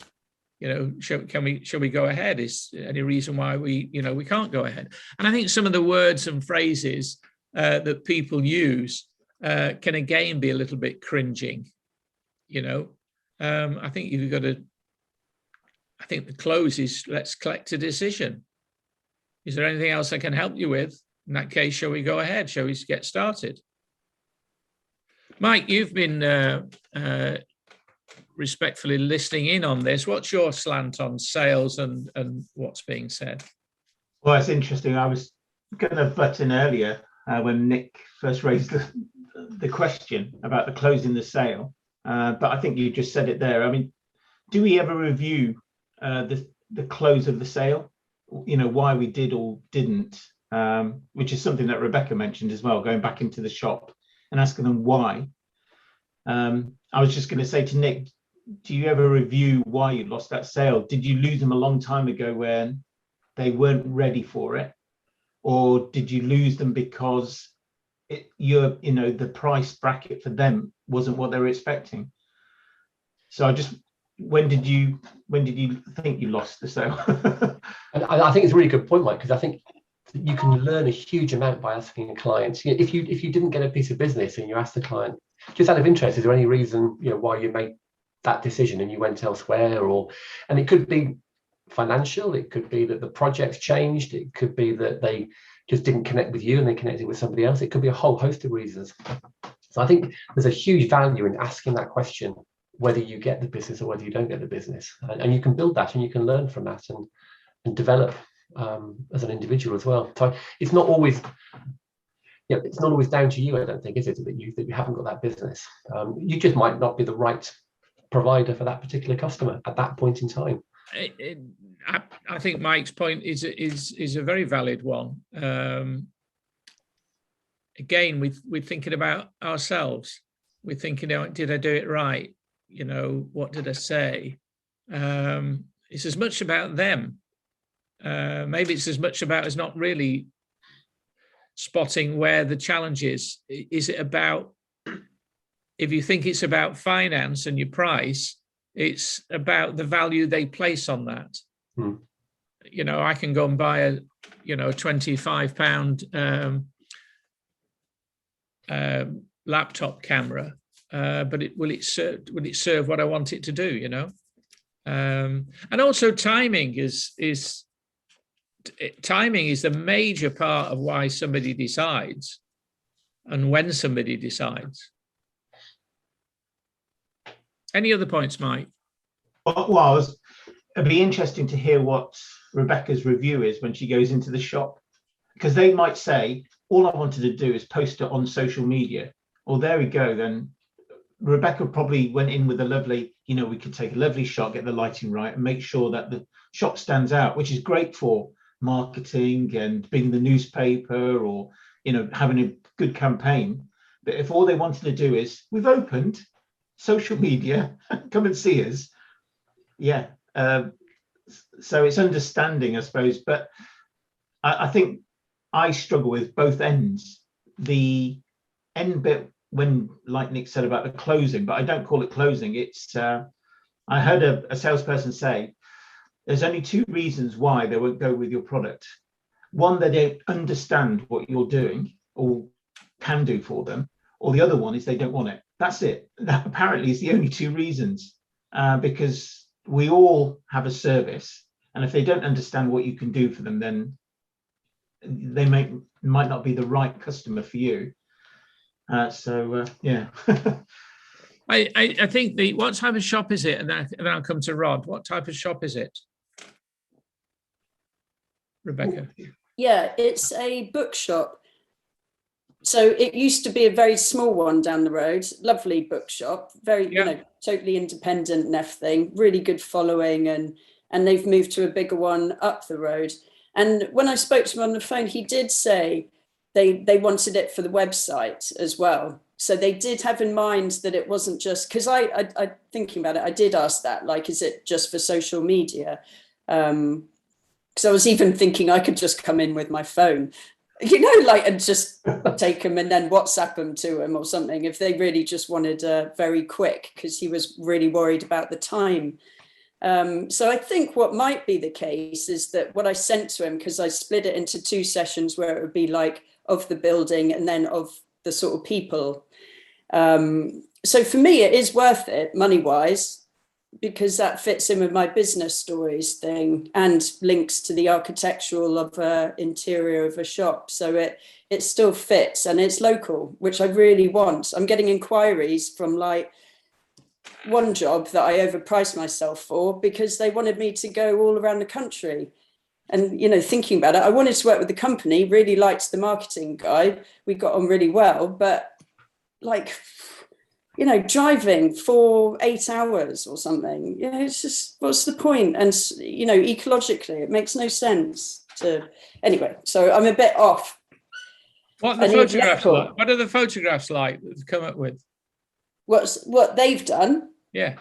Shall we go ahead? Is there any reason why we can't go ahead? And I think some of the words and phrases that people use can again be a little bit cringing. I think I think the close is, let's collect a decision. Is there anything else I can help you with? In that case, shall we go ahead? Shall we get started? Mike, you've been respectfully listening in on this. What's your slant on sales and what's being said? Well, it's interesting. I was going to butt in earlier when Nick first raised the question about the closing the sale, but I think you just said it there. I mean, do we ever review the close of the sale? Why we did or didn't, which is something that Rebecca mentioned as well, going back into the shop and asking them why. I was just going to say to Nick, do you ever review why you lost that sale? Did you lose them a long time ago when they weren't ready for it? Or did you lose them because the price bracket for them wasn't what they were expecting? So when did you think you lost the sale? And I think it's a really good point, Mike, because I think you can learn a huge amount by asking a client. If you didn't get a piece of business and you asked the client, just out of interest, is there any reason why you made that decision and you went elsewhere? And it could be financial, it could be that the project's changed, it could be that they just didn't connect with you and they connected with somebody else. It could be a whole host of reasons. So I think there's a huge value in asking that question, whether you get the business or whether you don't get the business, and you can build that and you can learn from that and develop as an individual as well. So it's not always down to you, I don't think, is it, that you haven't got that business. You just might not be the right provider for that particular customer at that point in time. I think Mike's point is a very valid one. Again, we're thinking about ourselves. We're thinking, did I do it right? What did I say? It's as much about them. Maybe it's as much about us not really spotting where the challenge is. Is it about, if you think it's about finance and your price, it's about the value they place on that. You know, I can go and buy a, you know, £25 laptop camera, but will it serve what I want it to do? You know, and also timing is the major part of why somebody decides, and when somebody decides. Any other points, Mike? Well, it'd be interesting to hear what Rebecca's review is when she goes into the shop, because they might say, all I wanted to do is post it on social media. Well, there we go. Then Rebecca probably went in with a lovely, you know, we could take a lovely shot, get the lighting right, and make sure that the shop stands out, which is great for marketing and being the newspaper, or, you know, having a good campaign. But if all they wanted to do is, we've opened social media, come and see us. Yeah. So it's understanding, I suppose. But I think I struggle with both ends. The end bit, when, like Nick said about the closing, but I don't call it closing. It's, I heard a salesperson say, there's only two reasons why they won't go with your product. One, they don't understand what you're doing or can do for them, or the other one is they don't want it. That's it. That apparently is the only two reasons, because we all have a service, and if they don't understand what you can do for them, then they might not be the right customer for you. Yeah. I think what type of shop is it? And then I'll come to Rod. What type of shop is it, Rebecca? Yeah, it's a bookshop. So it used to be a very small one down the road, lovely bookshop, very, you know, totally independent and everything, really good following, and they've moved to a bigger one up the road. And when I spoke to him on the phone, he did say they wanted it for the website as well. So they did have in mind that it wasn't just, because I thinking about it, I did ask that, like, is it just for social media? Because I was even thinking I could just come in with my phone, you know, like, and just take them and then WhatsApp them to him or something if they really just wanted very quick, because he was really worried about the time. So I think what might be the case is that what I sent to him, because I split it into two sessions where it would be like of the building and then of the sort of people. So for me, it is worth it money-wise, because that fits in with my business stories thing and links to the architectural of interior of a shop. So it still fits and it's local, which I really want. I'm getting inquiries from like one job that I overpriced myself for because they wanted me to go all around the country. And, you know, thinking about it, I wanted to work with the company, really liked the marketing guy. We got on really well, but like, you know, driving for 8 hours or something, you know, it's just, what's the point? And, you know, ecologically, it makes no sense to, anyway, so I'm a bit off. What are the photographs like? What are the photographs like that they've come up with? What they've done? Yeah.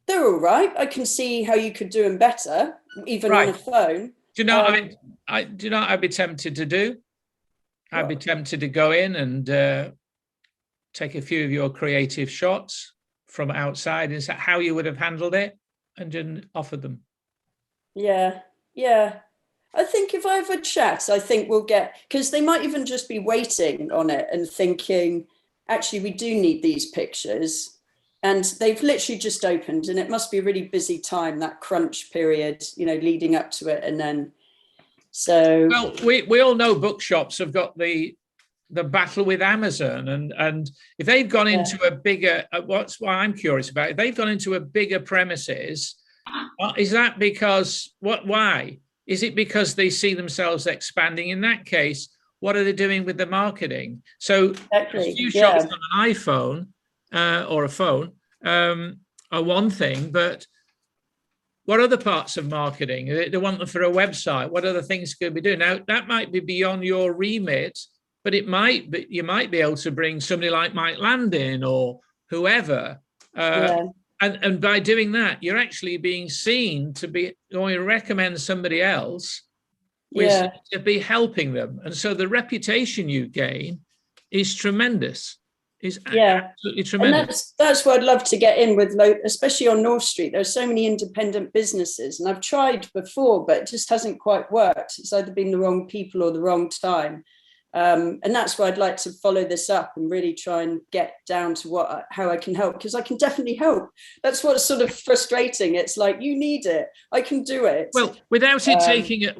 They're all right. I can see how you could do them better, even on a phone. Do you know what do you know what I'd be tempted to do? I'd be tempted to go in and take a few of your creative shots from outside and say how you would have handled it and then offer them. Yeah. I think if I have a chat, I think we'll get, because they might even just be waiting on it and thinking, actually, we do need these pictures. And they've literally just opened and it must be a really busy time, that crunch period, you know, leading up to it. And then, so. Well, we all know bookshops have got the battle with Amazon, and if they've gone into a bigger, why I'm curious about, if they've gone into a bigger premises, is that because, why? Is it because they see themselves expanding? In that case, what are they doing with the marketing? So a few shots on an iPhone or a phone are one thing, but what other parts of marketing? They want them for a website. What other things could we do? Now, that might be beyond your remit, but you might be able to bring somebody like Mike Land in or whoever. And by doing that, you're actually being seen to be, or you recommend somebody else Yeah. to be helping them. And so the reputation you gain is tremendous. Is absolutely tremendous. And that's what I'd love to get in with, especially on North Street. There's so many independent businesses, and I've tried before, but it just hasn't quite worked. It's either been the wrong people or the wrong time. And that's why I'd like to follow this up and really try and get down to how I can help, because I can definitely help. That's what's sort of frustrating. It's like, you need it, I can do it. Well, without it taking it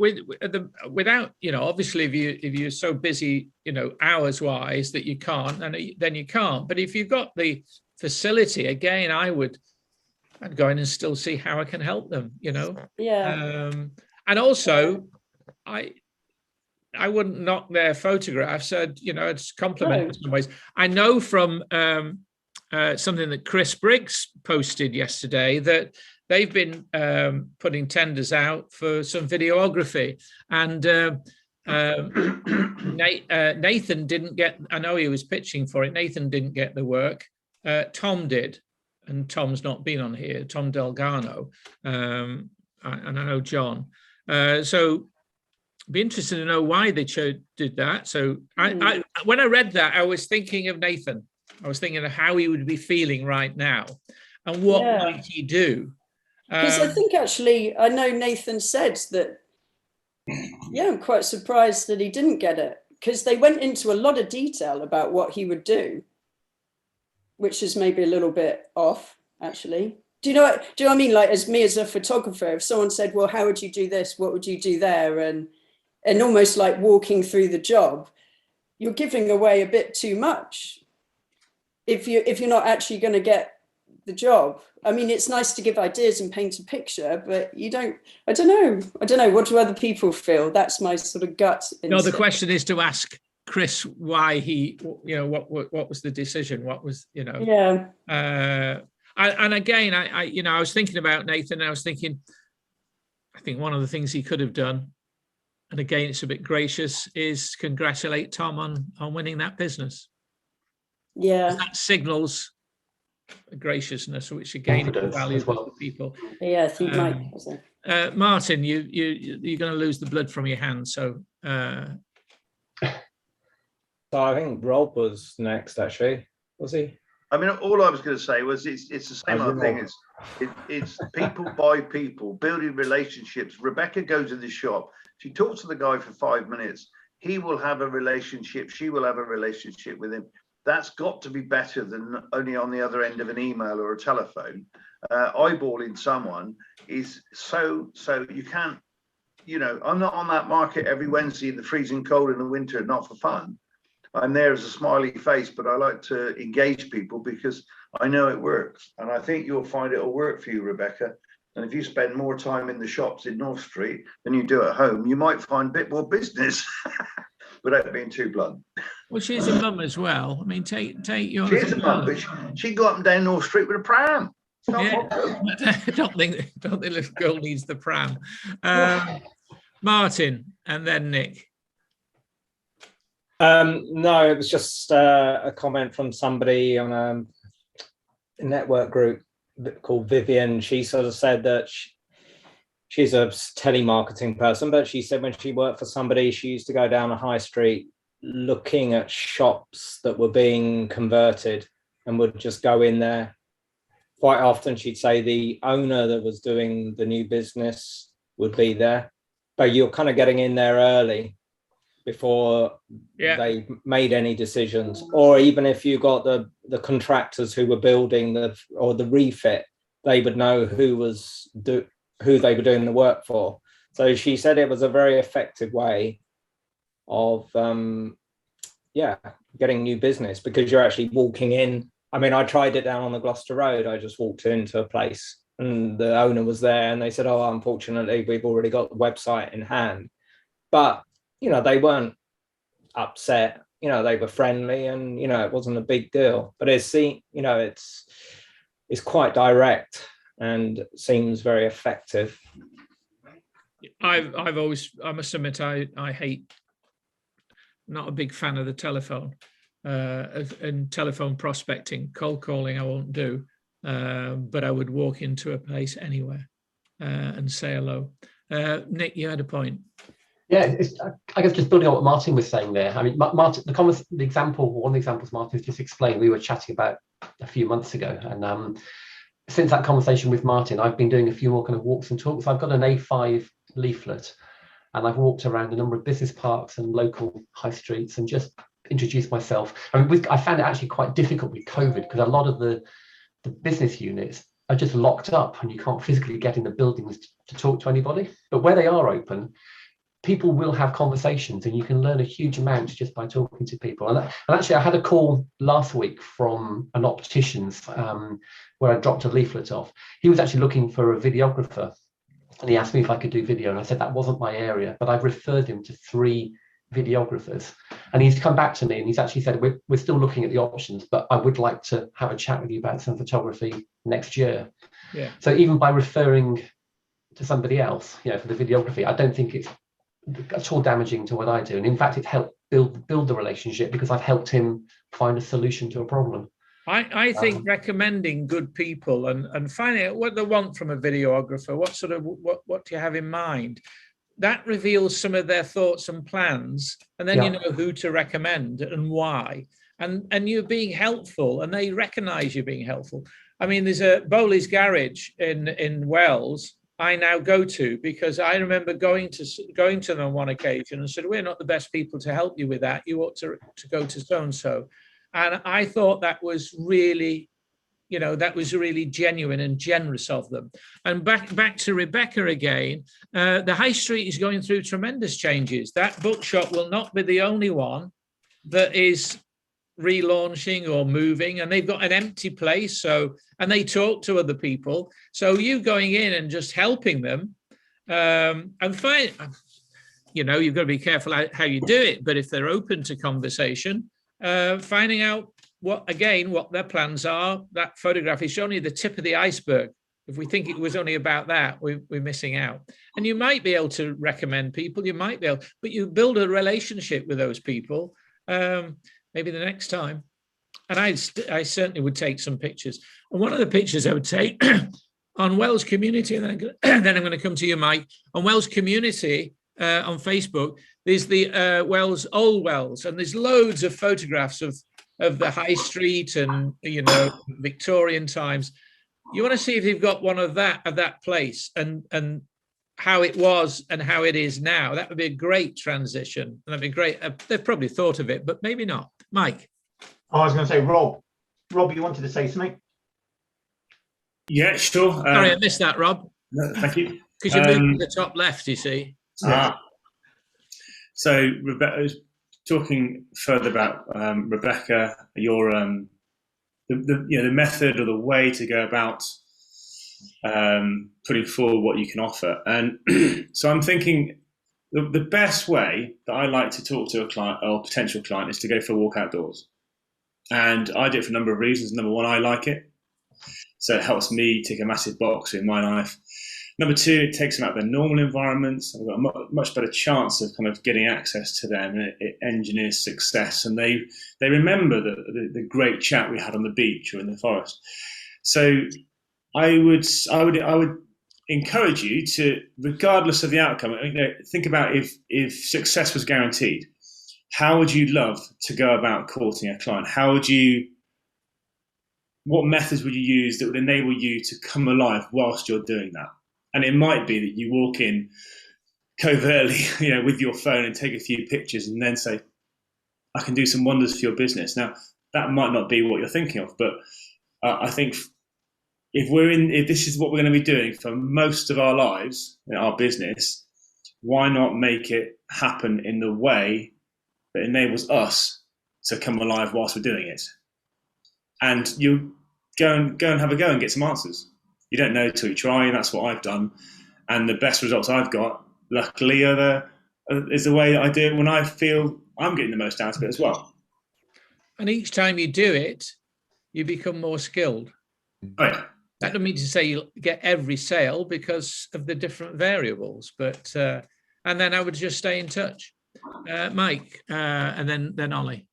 without, obviously if you're so busy, hours wise that you can't, and then you can't. But if you've got the facility, again, I'd go in and still see how I can help them, Yeah. And also I wouldn't knock their photographs. It's compliment in some ways. I know from something that Chris Briggs posted yesterday that they've been putting tenders out for some videography, and Nathan didn't get. I know he was pitching for it. Nathan didn't get the work. Tom did, and Tom's not been on here. Tom Delgado, and I know John. So. Be interested to know why they did that. So I when I read that, I was thinking of Nathan. I was thinking of how he would be feeling right now, and what might he do. Because I think actually, I know Nathan said that. Yeah, I'm quite surprised that he didn't get it, because they went into a lot of detail about what he would do, which is maybe a little bit off, actually. Do you know what I mean? Like, as a photographer, if someone said, "Well, how would you do this? What would you do there?" and almost like walking through the job, you're giving away a bit too much if you're not actually going to get the job. I mean, it's nice to give ideas and paint a picture, but I don't know. What do other people feel? That's my sort of gut instinct. No, the question is to ask Chris why he, what was the decision? What was, Yeah. And again, I was thinking about Nathan, and I was thinking, I think one of the things he could have done, and again, it's a bit gracious, is congratulate Tom on winning that business. Yeah. That signals graciousness, which again is valuable to people. Yeah, I think Mike was there. Martin, you're going to lose the blood from your hand. So I think Rob was next, actually. Was he? I mean, all I was going to say was it's the same old thing. It's people by people, building relationships. Rebecca goes to the shop. She talks to the guy for 5 minutes. He will have a relationship. She will have a relationship with him. That's got to be better than only on the other end of an email or a telephone. Eyeballing someone is so you can't, I'm not on that market every Wednesday in the freezing cold in the winter, not for fun. I'm there as a smiley face, but I like to engage people because I know it works. And I think you'll find it'll work for you, Rebecca. And if you spend more time in the shops in North Street than you do at home, you might find a bit more business without being too blunt. Well, she's a mum as well. I mean, take your. She is a mum, but she can go up and down North Street with a pram. Yeah. I don't think the little girl needs the pram. Martin, and then Nick. No, it was just a comment from somebody on a network group called Vivian. She sort of said that she's a telemarketing person, but she said when she worked for somebody, she used to go down a high street looking at shops that were being converted and would just go in there. Quite often she'd say the owner that was doing the new business would be there, but you're kind of getting in there early before they made any decisions. Or even if you got the contractors who were building the refit, they would know who they were doing the work for. So she said it was a very effective way of getting new business, because you're actually walking in. I mean, I tried it down on the Gloucester Road. I just walked into a place and the owner was there and they said, "Oh, unfortunately, we've already got the website in hand." But they weren't upset, they were friendly, and, it wasn't a big deal. But it's quite direct and seems very effective. I must admit, I hate, not a big fan of the telephone and telephone prospecting. Cold calling I won't do, but I would walk into a place anywhere and say hello. Nick, you had a point. Yeah, I guess just building on what Martin was saying there. I mean, Martin, one of the examples Martin's just explained, we were chatting about a few months ago, and since that conversation with Martin, I've been doing a few more kind of walks and talks. I've got an A5 leaflet, and I've walked around a number of business parks and local high streets and just introduced myself. I mean, I found it actually quite difficult with COVID because a lot of the business units are just locked up and you can't physically get in the buildings to talk to anybody. But where they are open, people will have conversations, and you can learn a huge amount just by talking to people. And actually, I had a call last week from an optician's where I dropped a leaflet off. He was actually looking for a videographer, and he asked me if I could do video, and I said that wasn't my area, but I've referred him to 3 videographers, and he's come back to me and he's actually said we're still looking at the options, but I would like to have a chat with you about some photography next year. Yeah. So even by referring to somebody else, for the videography, I don't think it's at all damaging to what I do, and in fact, it's helped build the relationship because I've helped him find a solution to a problem. I think recommending good people and finding out what they want from a videographer, what do you have in mind, that reveals some of their thoughts and plans, and then you know who to recommend and why, and you're being helpful, and they recognize you being helpful. I mean, there's a Bowley's Garage in Wells I now go to, because I remember going to them on one occasion and said, we're not the best people to help you with that. You ought to go to so-and-so. And I thought that was really, really genuine and generous of them. And back to Rebecca again, the high street is going through tremendous changes. That bookshop will not be the only one that is relaunching or moving, and they've got an empty place, and they talk to other people. So you going in and just helping them, and find, you've got to be careful how you do it, but if they're open to conversation, finding out what their plans are. That photograph is only the tip of the iceberg. If we think it was only about that, we're missing out. And you might be able to recommend people, but you build a relationship with those people, maybe the next time. And I certainly would take some pictures. And one of the pictures I would take on Wells Community, and then I'm going to come to you, Mike, on Wells Community on Facebook, there's the Wells, Old Wells, and there's loads of photographs of the high street and, Victorian times. You want to see if you've got one of that place and how it was and how it is now. That would be a great transition. And that'd be great. They've probably thought of it, but maybe not. Mike. I was going to say, Rob, you wanted to say something? Yeah, sure. Sorry, I missed that, Rob. No, thank you. Because you moved to the top left, you see. So Rebecca was talking further about Rebecca, your the method or the way to go about putting forward what you can offer. And so I'm thinking the best way that I like to talk to a client or potential client is to go for a walk outdoors. And I do it for a number of reasons. Number one, I like it. So it helps me tick a massive box in my life. Number two, it takes them out of their normal environments. I've got a much better chance of kind of getting access to them, and it engineers success. And they remember the great chat we had on the beach or in the forest. So I would encourage you to, regardless of the outcome, think about if success was guaranteed, how would you love to go about courting a client? What methods would you use that would enable you to come alive whilst you're doing that? And it might be that you walk in covertly, with your phone and take a few pictures and then say, I can do some wonders for your business. Now, that might not be what you're thinking of, but I think if this is what we're going to be doing for most of our lives in our business, why not make it happen in the way that enables us to come alive whilst we're doing it? And you go and have a go and get some answers. You don't know till you try, and that's what I've done. And the best results I've got, luckily, is the way that I do it when I feel I'm getting the most out of it as well. And each time you do it, you become more skilled. Oh, yeah. That doesn't mean to say you'll get every sale because of the different variables, but and then I would just stay in touch. Mike, and then Ollie.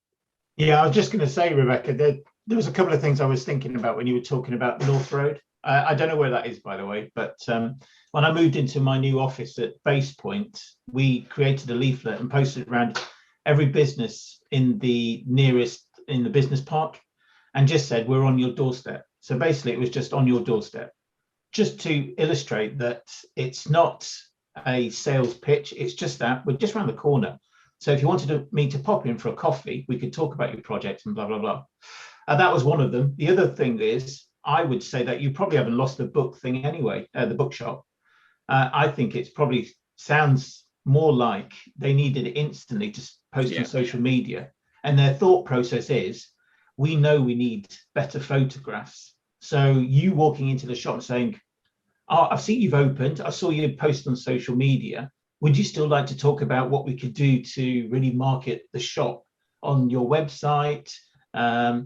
Yeah, I was just going to say, Rebecca, there was a couple of things I was thinking about when you were talking about North Road. I don't know where that is, by the way, but when I moved into my new office at Base Point, we created a leaflet and posted it around every business in the business park, and just said, we're on your doorstep. So basically it was just on your doorstep, just to illustrate that it's not a sales pitch. It's just that we're just around the corner. So if you wanted me to pop in for a coffee, we could talk about your project and blah, blah, blah. That was one of them. The other thing is, I would say that you probably haven't lost the book thing anyway, the bookshop. I think it's probably sounds more like they needed it instantly to post on social media. And their thought process is, we know we need better photographs. So you walking into the shop and saying, oh, I've seen you've opened, I saw you post on social media. Would you still like to talk about what we could do to really market the shop on your website? I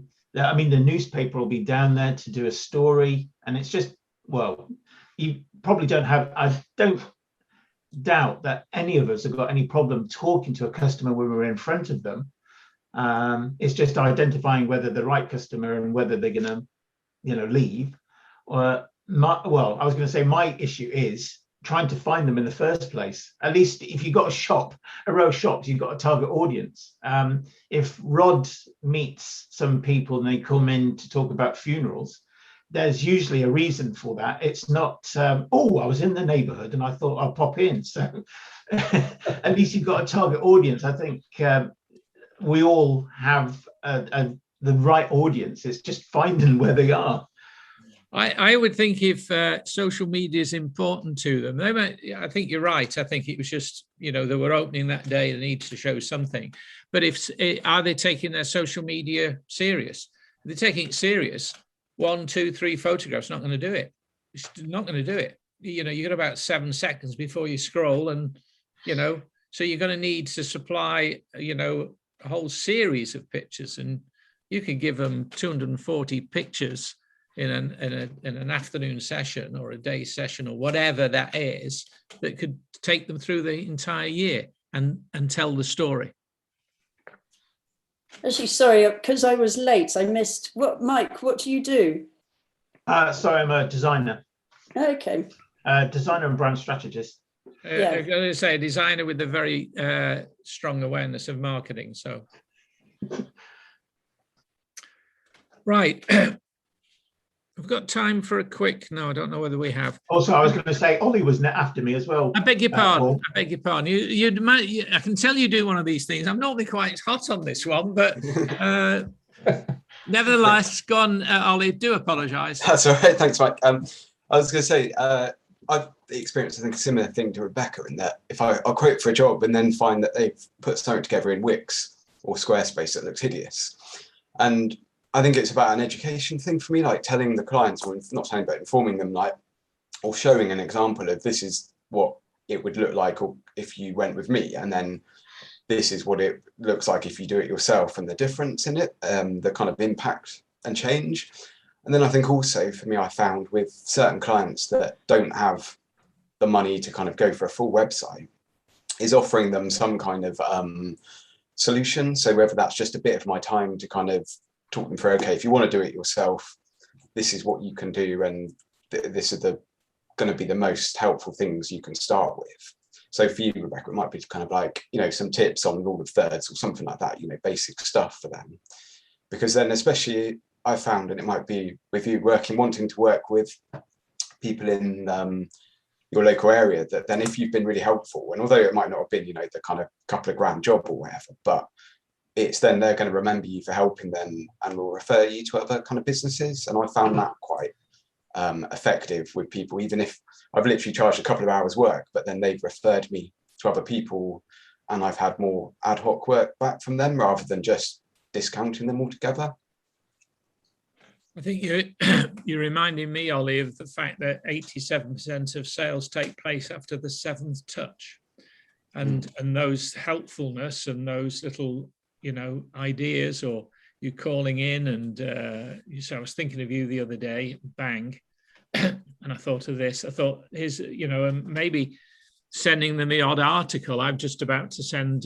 mean, the newspaper will be down there to do a story. And it's just, well, you probably don't have, I don't doubt that any of us have got any problem talking to a customer when we're in front of them. It's just identifying whether the right customer and whether they're going to, leave. I was going to say my issue is trying to find them in the first place. At least if you've got a row of shops, you've got a target audience. If Rod meets some people and they come in to talk about funerals, there's usually a reason for that. It's not, I was in the neighborhood and I thought I'll pop in. So at least you've got a target audience. I think we all have the right audience. It's just finding where they are. I would think if social media is important to them, I think you're right. I think it was just, they were opening that day, they need to show something. But are they taking their social media serious? If they're taking it serious, 1, 2, 3 photographs, not going to do it. It's not going to do it. You got about 7 seconds before you scroll and, so you're going to need to supply, a whole series of pictures, and you could give them 240 pictures in an afternoon session or a day session or whatever that is, that could take them through the entire year and tell the story. Actually, sorry, because I was late, I missed Mike, what do you do? Sorry, I'm a designer. Okay. Designer and brand strategist. I'm going to say a designer with a very strong awareness of marketing. So, right. We've got time for a quick. No, I don't know whether we have. Also, I was going to say Ollie was after me as well. I beg your pardon. I beg your pardon. I can tell you do one of these things. I'm normally quite hot on this one, but nevertheless, go on, Ollie. Do apologise. That's all right. Thanks, Mike. I was going to say I've experienced, I think, a similar thing to Rebecca in that if I'll quote for a job and then find that they've put something together in Wix or Squarespace that looks hideous, and I think it's about an education thing for me, like telling the clients, or not telling, but informing them, like, or showing an example of this is what it would look like or if you went with me, and then this is what it looks like if you do it yourself, and the difference in it, the kind of impact and change. And then I think also for me, I found with certain clients that don't have the money to kind of go for a full website, is offering them some kind of solution. So whether that's just a bit of my time to kind of talk them through, okay, if you want to do it yourself, this is what you can do, and this is going to be the most helpful things you can start with. So for you, Rebecca, it might be kind of like, some tips on rule of thirds or something like that, basic stuff for them. Because then especially I found, and it might be with you wanting to work with people in your local area, that then if you've been really helpful, and although it might not have been, the kind of couple of grand job or whatever, but it's then they're going to remember you for helping them and will refer you to other kind of businesses. And I found that quite effective with people, even if I've literally charged a couple of hours work, but then they've referred me to other people and I've had more ad hoc work back from them rather than just discounting them altogether. I think you're reminding me, Ollie, of the fact that 87% of sales take place after the 7th touch. And those helpfulness and those little ideas, or you calling in and so I was thinking of you the other day, bang, and I thought of this. I thought, here's, maybe sending them the odd article. I'm just about to send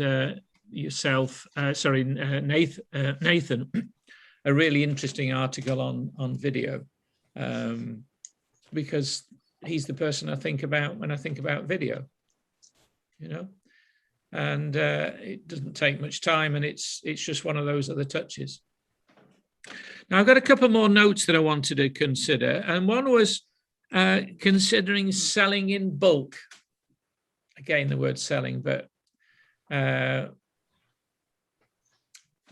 Nathan, a really interesting article on video, because he's the person I think about when I think about video, and it doesn't take much time, and it's just one of those other touches. Now, I've got a couple more notes that I wanted to consider, and one was considering selling in bulk. Again, the word selling, but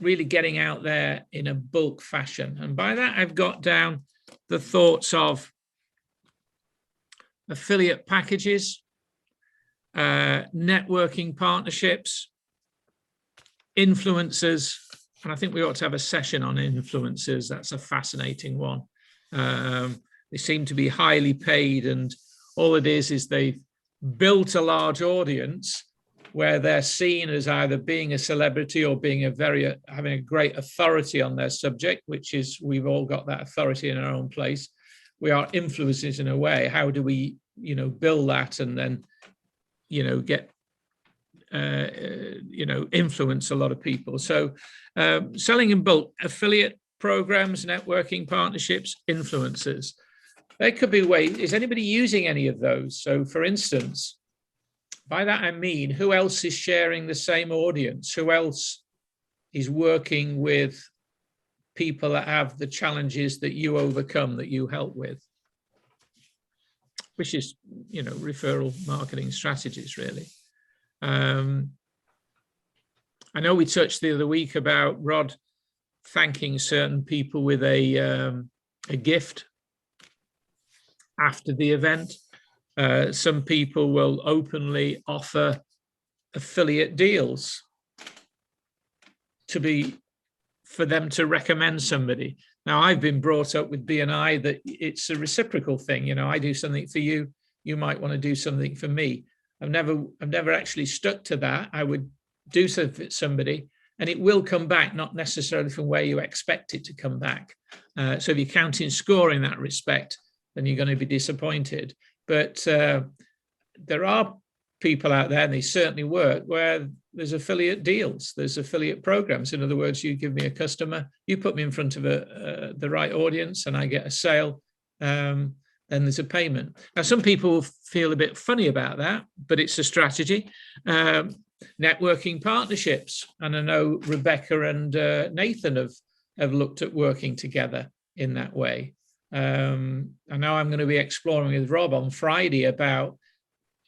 really getting out there in a bulk fashion. And by that, I've got down the thoughts of affiliate packages, networking partnerships, influencers, and I think we ought to have a session on influencers. That's a fascinating one. They seem to be highly paid, and all it is they've built a large audience where they're seen as either being a celebrity or being having a great authority on their subject, which is, we've all got that authority in our own place. We are influencers in a way. How do we, build that and then, get, influence a lot of people? So selling in bulk, affiliate programs, networking partnerships, influencers. There could be ways. Is anybody using any of those? So for instance, by that I mean, who else is sharing the same audience? Who else is working with people that have the challenges that you overcome, that you help with? Which is, referral marketing strategies, really. I know we touched the other week about Rod thanking certain people with a gift after the event. Some people will openly offer affiliate deals for them to recommend somebody. Now, I've been brought up with BNI that it's a reciprocal thing. I do something for you, you might want to do something for me. I've never actually stuck to that. I would do something for somebody, and it will come back, not necessarily from where you expect it to come back. So if you're counting score in that respect, then you're going to be disappointed. But there are people out there, and they certainly work, where there's affiliate deals, there's affiliate programs. In other words, you give me a customer, you put me in front of the right audience, and I get a sale, then there's a payment. Now, some people feel a bit funny about that, but it's a strategy. Networking partnerships, and I know Rebecca and Nathan have looked at working together in that way. I know I'm going to be exploring with Rob on Friday about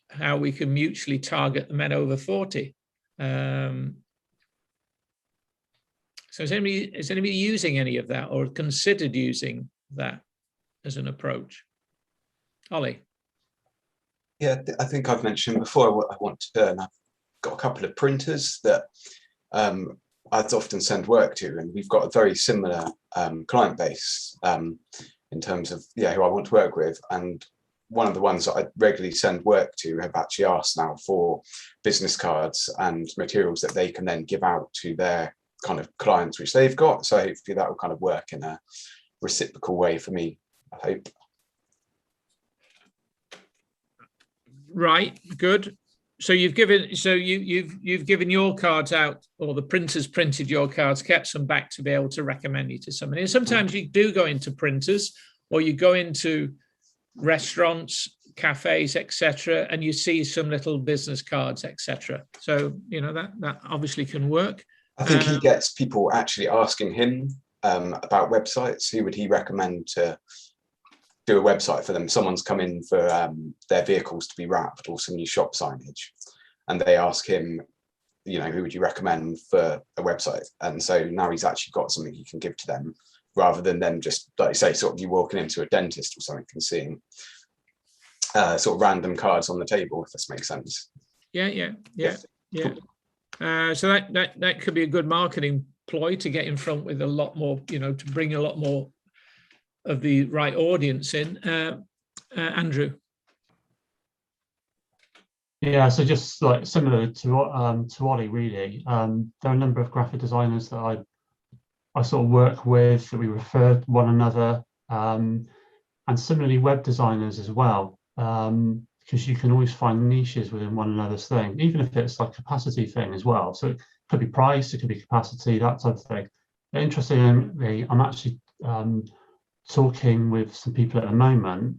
how we can mutually target the men over 40. So is anybody using any of that, or considered using that as an approach? Ollie? Yeah, I think I've mentioned before what I want to learn. I've got a couple of printers that I'd often send work to, and we've got a very similar client base in terms of who I want to work with. And one of the ones that I regularly send work to have actually asked now for business cards and materials that they can then give out to their kind of clients which they've got. So hopefully that will kind of work in a reciprocal way for me, I hope. Right, good. So you've given your cards out, or the printers printed your cards, kept some back to be able to recommend you to somebody. And sometimes you do go into printers, or you go into restaurants, cafes, etc., and you see some little business cards, etc. So that obviously can work. I think he gets people actually asking him about websites. Who would he recommend to do a website for them? Someone's come in for their vehicles to be wrapped, or some new shop signage, and they ask him, who would you recommend for a website? And so now he's actually got something he can give to them, rather than them just, like you say, sort of you walking into a dentist or something and seeing sort of random cards on the table, if this makes sense. Yeah. So that could be a good marketing ploy to get in front with a lot more, to bring a lot more of the right audience in. Andrew? Yeah, so just like similar to Ollie, really. There are a number of graphic designers that I sort of work with, that we refer to one another, and similarly web designers as well, because you can always find niches within one another's thing, even if it's like capacity thing as well. So it could be price, it could be capacity, that type of thing. Interestingly, I'm actually talking with some people at the moment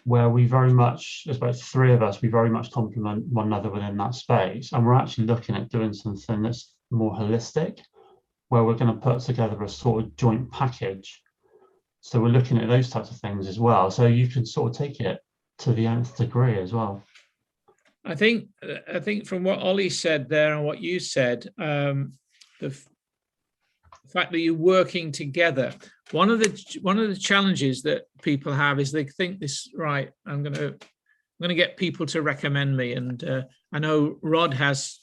where we very much, there's about three of us, we very much complement one another within that space. And we're actually looking at doing something that's more holistic, where we're going to put together a sort of joint package. So we're looking at those types of things as well. So you can sort of take it to the nth degree as well. I think from what Ollie said there and what you said, the fact that you're working together, one of the challenges that people have is they think this, right, I'm going to get people to recommend me. And I know Rod has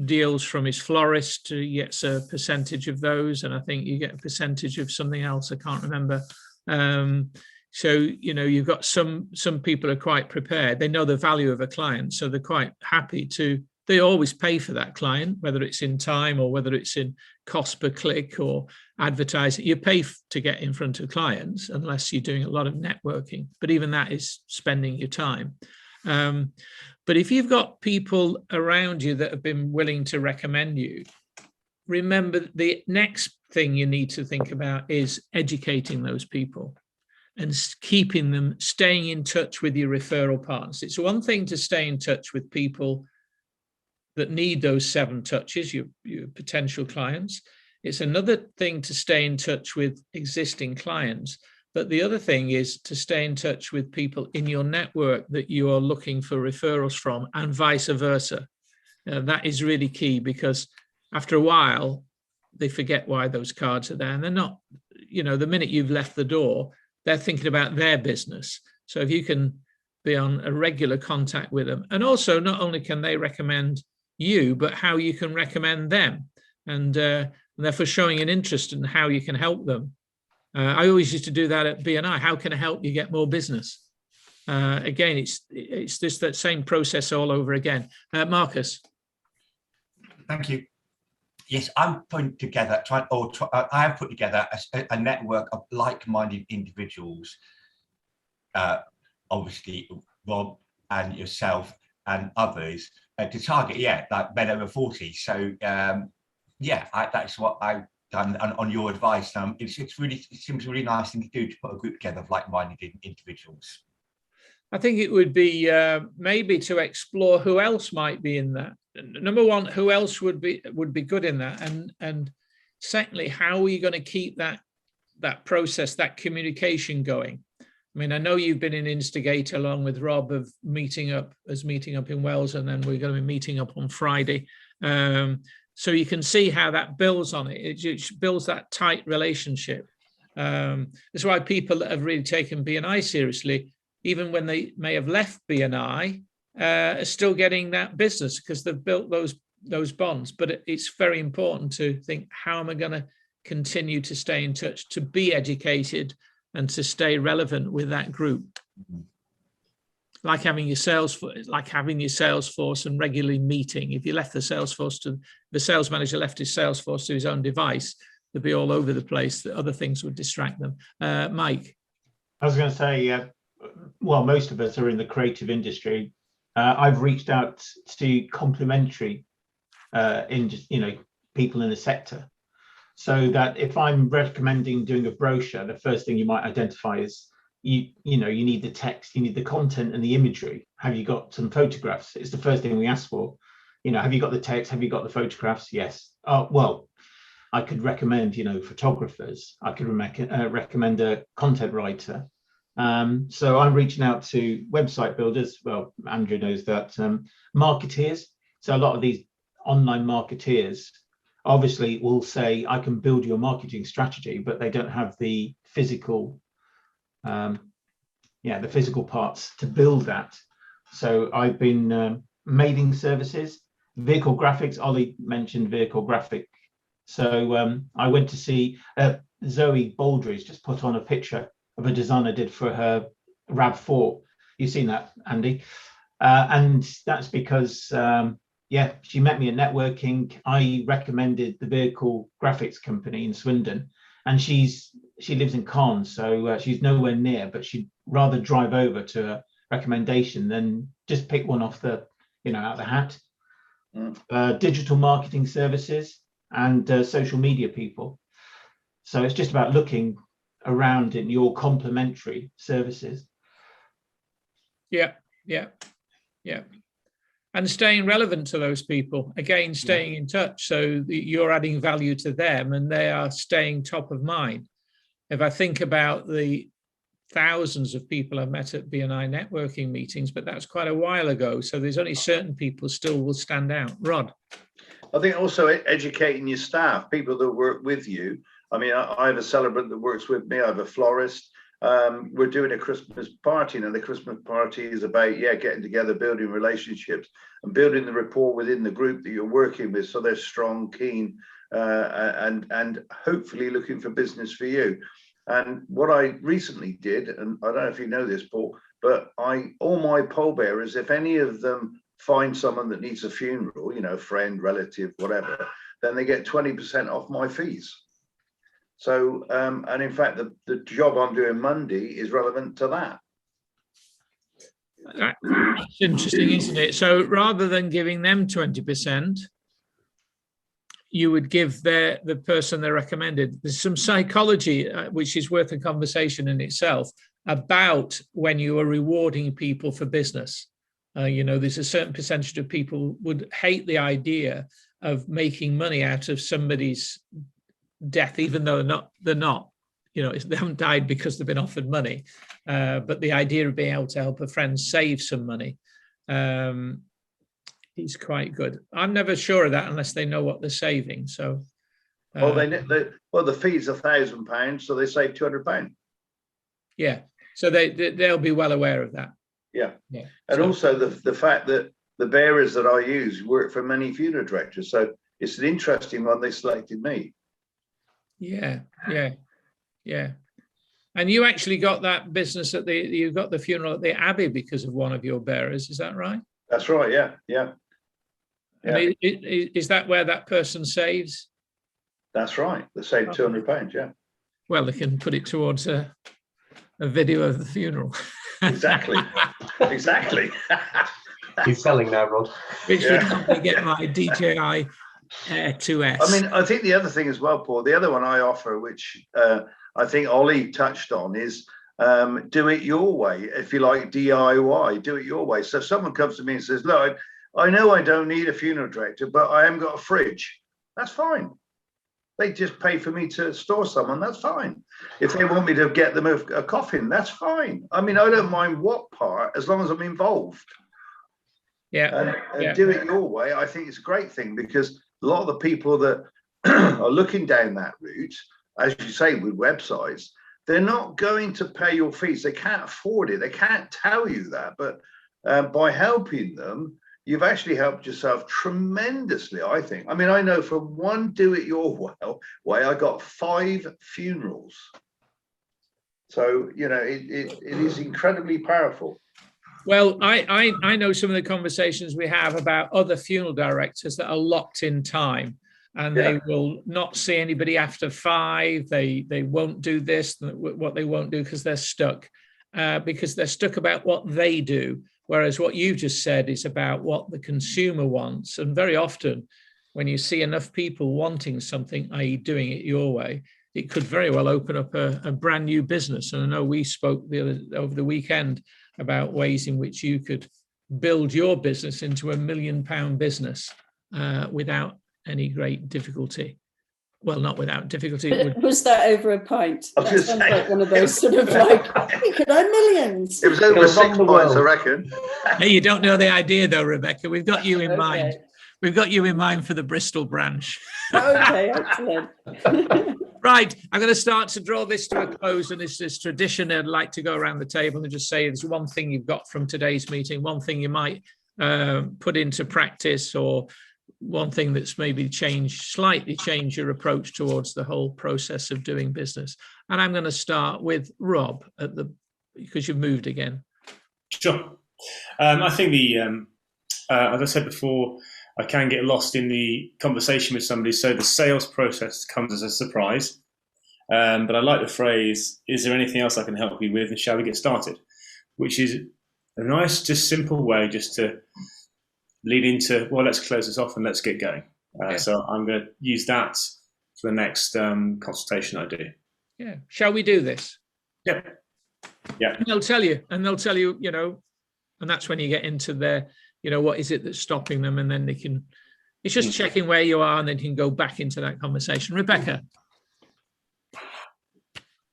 deals from his florist, he gets a percentage of those, and I think you get a percentage of something else, I can't remember. So, you know, you've got some people are quite prepared. They know the value of a client, so they're quite happy to, they always pay for that client, whether it's in time or whether it's in cost per click or advertising. You pay to get in front of clients unless you're doing a lot of networking, but even that is spending your time. But if you've got people around you that have been willing to recommend you, remember the next thing you need to think about is educating those people and keeping them, staying in touch with your referral partners. It's one thing to stay in touch with people that need those 7 touches, your potential clients. It's another thing to stay in touch with existing clients. But the other thing is to stay in touch with people in your network that you are looking for referrals from, and vice versa. That is really key, because after a while, they forget why those cards are there. And they're not, you know, the minute you've left the door, they're thinking about their business. So if you can be on a regular contact with them, and also not only can they recommend you, but how you can recommend them, and therefore showing an interest in how you can help them. I always used to do that at BNI. How can I help you get more business? Again, it's just that same process all over again. Marcus. Thank you. Yes, I'm putting together, I have put together a network of like-minded individuals. Obviously, Rob and yourself and others to target, like men over 40. So, that's what I've done on your advice. It seems a really nice thing to do, to put a group together of like-minded individuals. I think it would be maybe to explore who else might be in that. Number one, who else would be good in that, and secondly, how are you going to keep that process, that communication going? I mean, I know you've been an instigator along with Rob of meeting up in Wales, and then we're going to be meeting up on Friday. So you can see how that builds on it. It builds that tight relationship. That's why people that have really taken BNI seriously, even when they may have left BNI, are still getting that business because they've built those bonds. But it's very important to think, how am I going to continue to stay in touch, to be educated and to stay relevant with that group? Like having your sales force and regularly meeting. If you left the sales manager left his sales force to his own device, they'd be all over the place. That other things would distract them. Mike. I was going to say, well, most of us are in the creative industry. I've reached out to complementary people in the sector, so that if I'm recommending doing a brochure, the first thing you might identify is you need the text, you need the content and the imagery. Have you got some photographs? It's the first thing we ask for. Have you got the text? Have you got the photographs? Yes. Oh, well, I could recommend photographers. I could recommend a content writer. So I'm reaching out to website builders. Well, Andrew knows that. Marketeers. So a lot of these online marketeers obviously will say, I can build your marketing strategy, but they don't have the physical, the physical parts to build that. So I've been mailing services, vehicle graphics. Ollie mentioned vehicle graphic. So I went to see Zoe Baldry's just put on a picture of a design I did for her RAV4. You've seen that, Andy. And that's because, she met me at networking. I recommended the vehicle graphics company in Swindon, and she lives in Caen, so she's nowhere near, but she'd rather drive over to a recommendation than just pick one off the, out of the hat. Digital marketing services and social media people. So it's just about looking around in your complementary services. Yeah, yeah, yeah. And staying relevant to those people, again, staying in touch, so you're adding value to them and they are staying top of mind. If I think about the thousands of people I've met at BNI networking meetings, but that's quite a while ago, so there's only certain people still will stand out. Rod? I think also educating your staff, people that work with you. I mean, I have a celebrant that works with me, I have a florist. We're doing a Christmas party, and the Christmas party is about getting together, building relationships and building the rapport within the group that you're working with, so they're strong, keen, and hopefully looking for business for you. And what I recently did, and I don't know if you know this, Paul, but all my pallbearers, if any of them find someone that needs a funeral, you know, friend, relative, whatever, then they get 20% off my fees. So, and in fact, the job I'm doing Monday is relevant to that. That's interesting, isn't it? So rather than giving them 20%, you would give the person they recommended. There's some psychology, which is worth a conversation in itself, about when you are rewarding people for business. You know, there's a certain percentage of people would hate the idea of making money out of somebody's death, even though they're not, you know, they haven't died because they've been offered money, but the idea of being able to help a friend save some money is quite good. I'm never sure of that unless they know what they're saving. So well, the fee's £1,000, so they save £200. Yeah, so they'll be well aware of that. Yeah. And so, also the fact that the bearers that I use work for many funeral directors, so it's an interesting one. They selected me. Yeah. And you actually got that business you got the funeral at the Abbey because of one of your bearers, is that right? That's right, yeah. And is that where that person saves? That's right, they save £200, yeah. Well, they can put it towards a video of the funeral. Exactly. He's selling now, Rod. Which would help me get my DJI Air 2S. I mean, I think the other thing as well, Paul, the other one I offer, which I think Ollie touched on, is do it your way. If you like DIY, do it your way. So if someone comes to me and says, look, I know I don't need a funeral director, but I haven't got a fridge. That's fine. They just pay for me to store someone. That's fine. If they want me to get them a coffin, that's fine. I mean, I don't mind what part, as long as I'm involved. Yeah. And do it your way. I think it's a great thing, because a lot of the people that are looking down that route, as you say, with websites, they're not going to pay your fees. They can't afford it. They can't tell you that. But by helping them, you've actually helped yourself tremendously, I think. I mean, I know from one do it your way, I got 5 funerals. So, you know, it is incredibly powerful. Well, I know some of the conversations we have about other funeral directors that are locked in time, and they will not see anybody after 5. They won't do this, what they won't do, because they're stuck about what they do. Whereas what you just said is about what the consumer wants. And very often when you see enough people wanting something, i.e. doing it your way, it could very well open up a brand new business. And I know we spoke over the weekend about ways in which you could build your business into £1 million business without any great difficulty. Well, not without difficulty. Was that over a pint? That sounds like one of those sort of like, we could earn millions. It was over 6 pints, I reckon. Hey, you don't know the idea though, Rebecca. We've got you in mind. We've got you in mind for the Bristol branch. Okay, excellent. Right, I'm going to start to draw this to a close, and it's this tradition. I'd like to go around the table and just say there's one thing you've got from today's meeting, one thing you might put into practice, or one thing that's maybe slightly change your approach towards the whole process of doing business. And I'm going to start with Rob because you've moved again. Sure. I think as I said before, I can get lost in the conversation with somebody, so the sales process comes as a surprise. But I like the phrase, is there anything else I can help you with, and shall we get started? Which is a nice, just simple way just to lead into, well, let's close this off and let's get going. So I'm going to use that for the next consultation I do. Yeah. Shall we do this? Yeah. And they'll tell you, you know, And that's when you get into their, what is it that's stopping them? And then it's just checking where you are, and then you can go back into that conversation. Rebecca.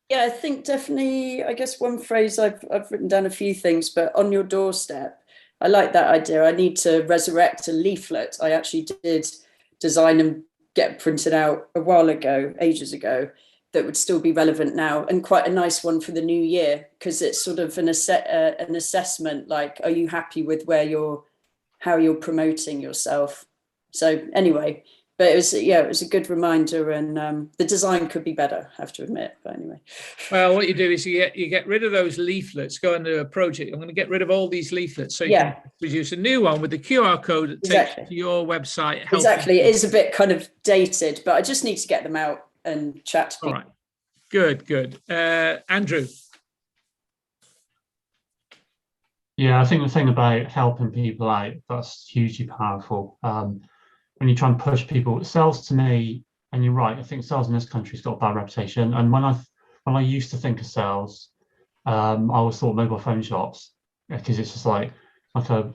Yeah, I think definitely, I guess one phrase, I've written down a few things, but on your doorstep, I like that idea. I need to resurrect a leaflet I actually did design and get printed out a while ago, ages ago, that would still be relevant now, and quite a nice one for the new year, because it's sort of an assessment, like, are you happy with how you're promoting yourself? So anyway, but it was a good reminder, and the design could be better, I have to admit, but anyway. Well, what you do is you get rid of those leaflets, go into a project. I'm going to get rid of all these leaflets, so you can produce a new one with the QR code that takes you to your website. Exactly, it is a bit kind of dated, but I just need to get them out and chat to people. All right, good. Andrew. Yeah, I think the thing about helping people out, that's hugely powerful. When you try and push people, sales to me, and you're right, I think sales in this country's got a bad reputation. And when I used to think of sales, I always thought mobile phone shops, because it's just like a,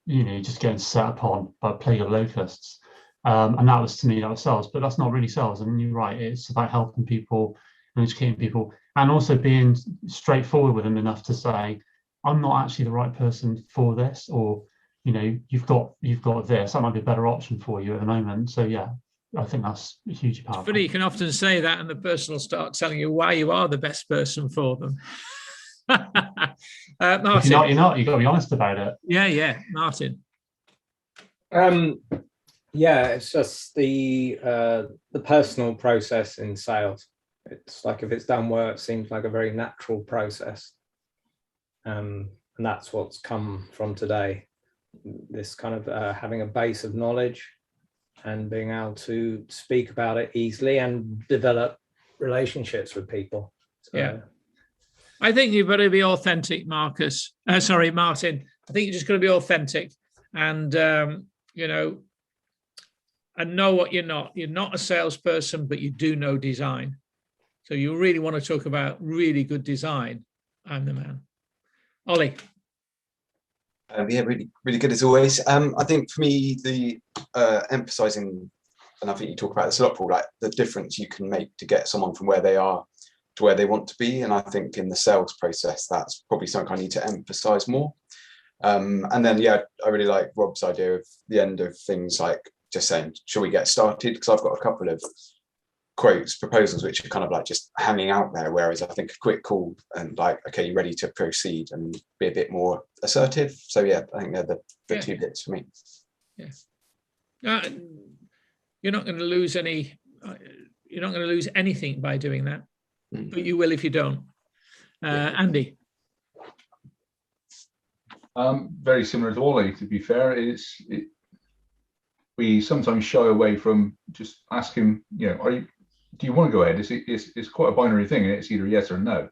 just getting set upon by a plague of locusts. And that was, to me, that was sales, but that's not really sales. I mean, you're right, it's about helping people and educating people, and also being straightforward with them enough to say, I'm not actually the right person for this, or you've got this, that might be a better option for you at the moment. So yeah, I think that's hugely powerful. It's funny, you can often say that, and the person will start telling you why you are the best person for them. Martin. If you're not, you've got to be honest about it. Yeah, Martin. Yeah, it's just the personal process in sales. It's like, if it's done well, it seems like a very natural process. And that's what's come from today. This kind of having a base of knowledge and being able to speak about it easily and develop relationships with people. So, yeah. I think you've got to be authentic, Martin. I think you just got to be authentic, and and know what you're not. You're not a salesperson, but you do know design. So you really want to talk about really good design. I'm the man. Ollie. Yeah, really, really good as always. I think for me, the emphasizing, and I think you talk about this a lot, Paul, like the difference you can make to get someone from where they are to where they want to be. And I think in the sales process, that's probably something I need to emphasize more. And then, yeah, I really like Rob's idea of the end of things, like just saying, shall we get started? Because I've got a couple of proposals which are kind of like just hanging out there, whereas I think a quick call and like, okay, you ready to proceed, and be a bit more assertive. So yeah, I think they're the two bits for me. Yeah, you're not going to lose any. You're not going to lose anything by doing that, but you will if you don't. Andy. Very similar to Ollie, to be fair. We sometimes shy away from just asking, do you want to go ahead? It's quite a binary thing, and it's either yes or no.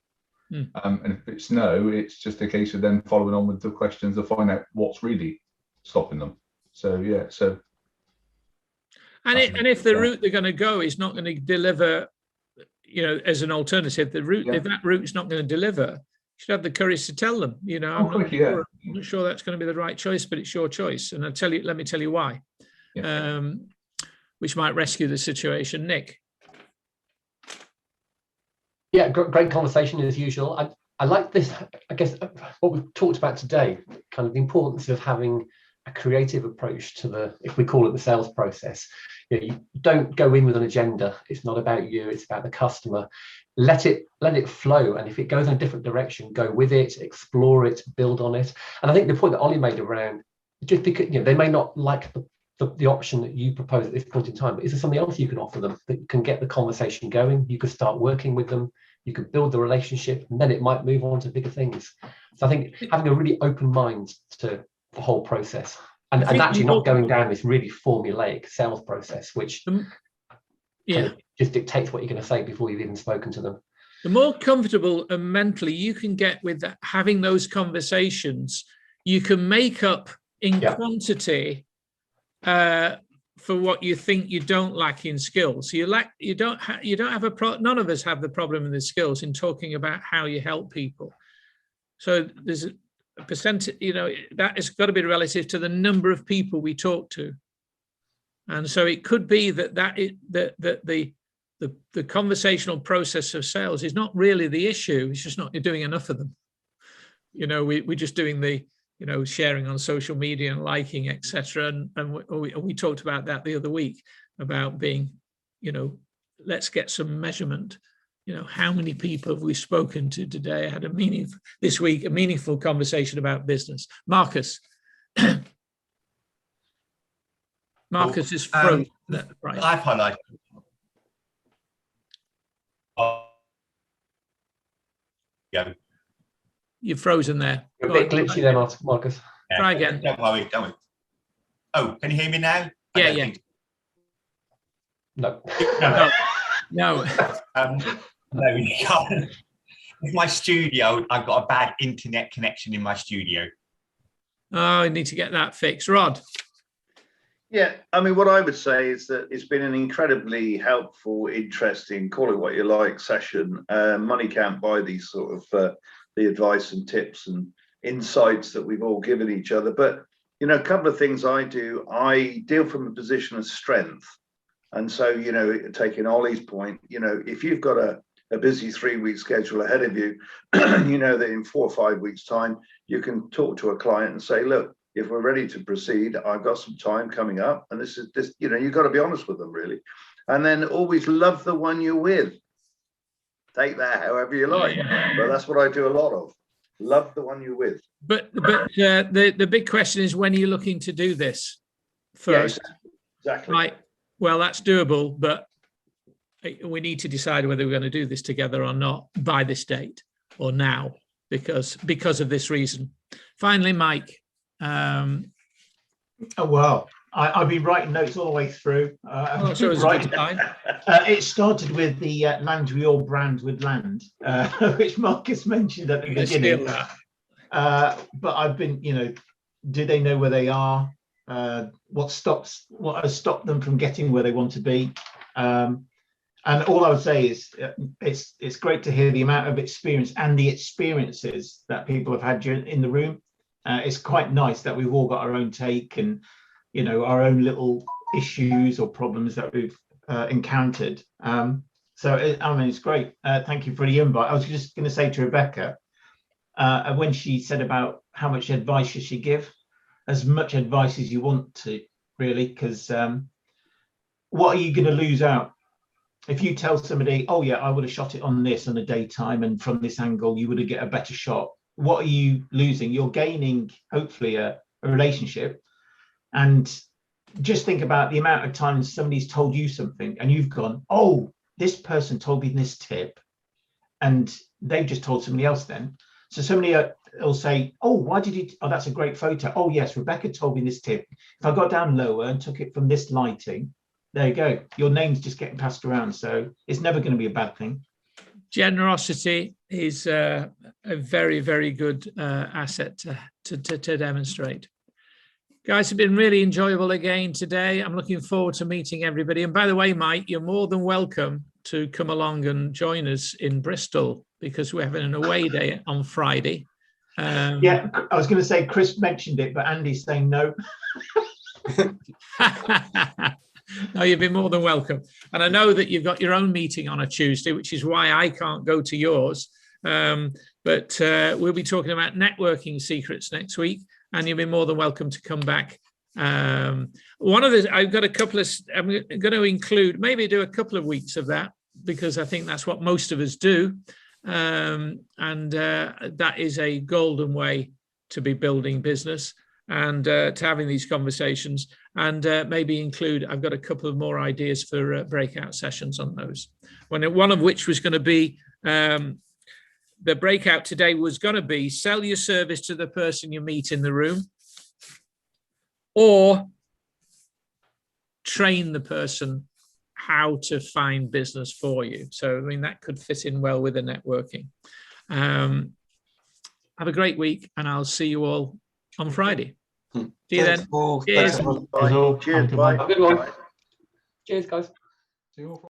And if it's no, it's just a case of then following on with the questions to find out what's really stopping them. So yeah, and if the route they're going to go is not going to deliver, as an alternative, if that route is not going to deliver, you should have the courage to tell them. I'm not sure that's going to be the right choice, but it's your choice, and let me tell you why. Which might rescue the situation. Nick. Yeah, great conversation as usual. I like this, I guess, what we've talked about today, kind of the importance of having a creative approach to if we call it the sales process. You don't go in with an agenda. It's not about you, it's about the customer. Let it flow. And if it goes in a different direction, go with it, explore it, build on it. And I think the point that Ollie made around, just because they may not like the option that you propose at this point in time, but is there something else you can offer them that can get the conversation going? You could start working with them, you could build the relationship, and then it might move on to bigger things. So I think having a really open mind to the whole process, and actually not going down this really formulaic sales process, which kind of just dictates what you're going to say before you've even spoken to them. The more comfortable and mentally you can get with having those conversations, you can make up in quantity for what you think you don't lack in skills. None of us have the problem in the skills in talking about how you help people. So there's percent, that has got to be relative to the number of people we talk to. And so it could be that the conversational process of sales is not really the issue. It's just not doing enough of them. We're just doing the, sharing on social media and liking, etc. And we talked about that the other week, about being, let's get some measurement. How many people have we spoken to today? I had a meaningful conversation about business. Marcus. Marcus is frozen. Right. I've highlighted. Yeah. You're frozen there. You're a bit glitchy there, Marcus. Try again. Don't worry. Oh, can you hear me now? Yeah. No. No. No, you can't. With my studio, I've got a bad internet connection in my studio. Oh, I need to get that fixed. Rod. Yeah, I mean, what I would say is that it's been an incredibly helpful, interesting, call it what you like, session. Money can't buy these sort of the advice and tips and insights that we've all given each other. But, a couple of things I do, I deal from a position of strength. And so, taking Ollie's point, if you've got a busy 3-week schedule ahead of you, you know that in 4 or 5 weeks' time, you can talk to a client and say, look, if we're ready to proceed, I've got some time coming up. And this, you've got to be honest with them, really. And then always love the one you're with. Take that however you like. But that's what I do a lot of. Love the one you're with. But the big question is, when are you looking to do this first? Yeah, exactly. Right. Well, that's doable, but we need to decide whether we're going to do this together or not by this date or now, because of this reason. Finally, Mike. Oh, well, I've been writing notes all the way through. So it started with the Land We All brand with land, which Marcus mentioned at the beginning. But I've been, do they know where they are? What has stopped them from getting where they want to be? And all I would say is it's great to hear the amount of experience and the experiences that people have had in the room. It's quite nice that we've all got our own take and, our own little issues or problems that we've encountered. It's great. Thank you for the invite. I was just going to say to Rebecca, when she said about how much advice should she give, as much advice as you want to, really, because what are you going to lose out? If you tell somebody, oh yeah, I would have shot it on this on the daytime and from this angle, you would have get a better shot. What are you losing? You're gaining, hopefully, a relationship. And just think about the amount of times somebody's told you something and you've gone, oh, this person told me this tip. And they've just told somebody else then. So somebody will say, oh, why did you? Oh, that's a great photo. Oh, yes, Rebecca told me this tip. If I got down lower and took it from this lighting, there you go. Your name's just getting passed around. So it's never going to be a bad thing. Generosity is a very, very good asset to demonstrate. Guys, it's been really enjoyable again today. I'm looking forward to meeting everybody. And by the way, Mike, you're more than welcome to come along and join us in Bristol, because we're having an away day on Friday. Yeah, I was going to say Chris mentioned it, but Andy's saying no. No, you've been more than welcome. And I know that you've got your own meeting on a Tuesday, which is why I can't go to yours. But we'll be talking about networking secrets next week, and you'll be more than welcome to come back. One of the, I've got a couple of, I'm going to include, maybe do a couple of weeks of that, because I think that's what most of us do. That is a golden way to be building business and to having these conversations, and maybe include, I've got a couple of more ideas for breakout sessions on those. One of which was going to be, the breakout today was going to be sell your service to the person you meet in the room, or train the person how to find business for you. So, I mean, that could fit in well with the networking. Have a great week, and I'll see you all on Friday. See you then. Cheers. Cheers. Bye. Have a good one. Cheers, guys. See you all Friday.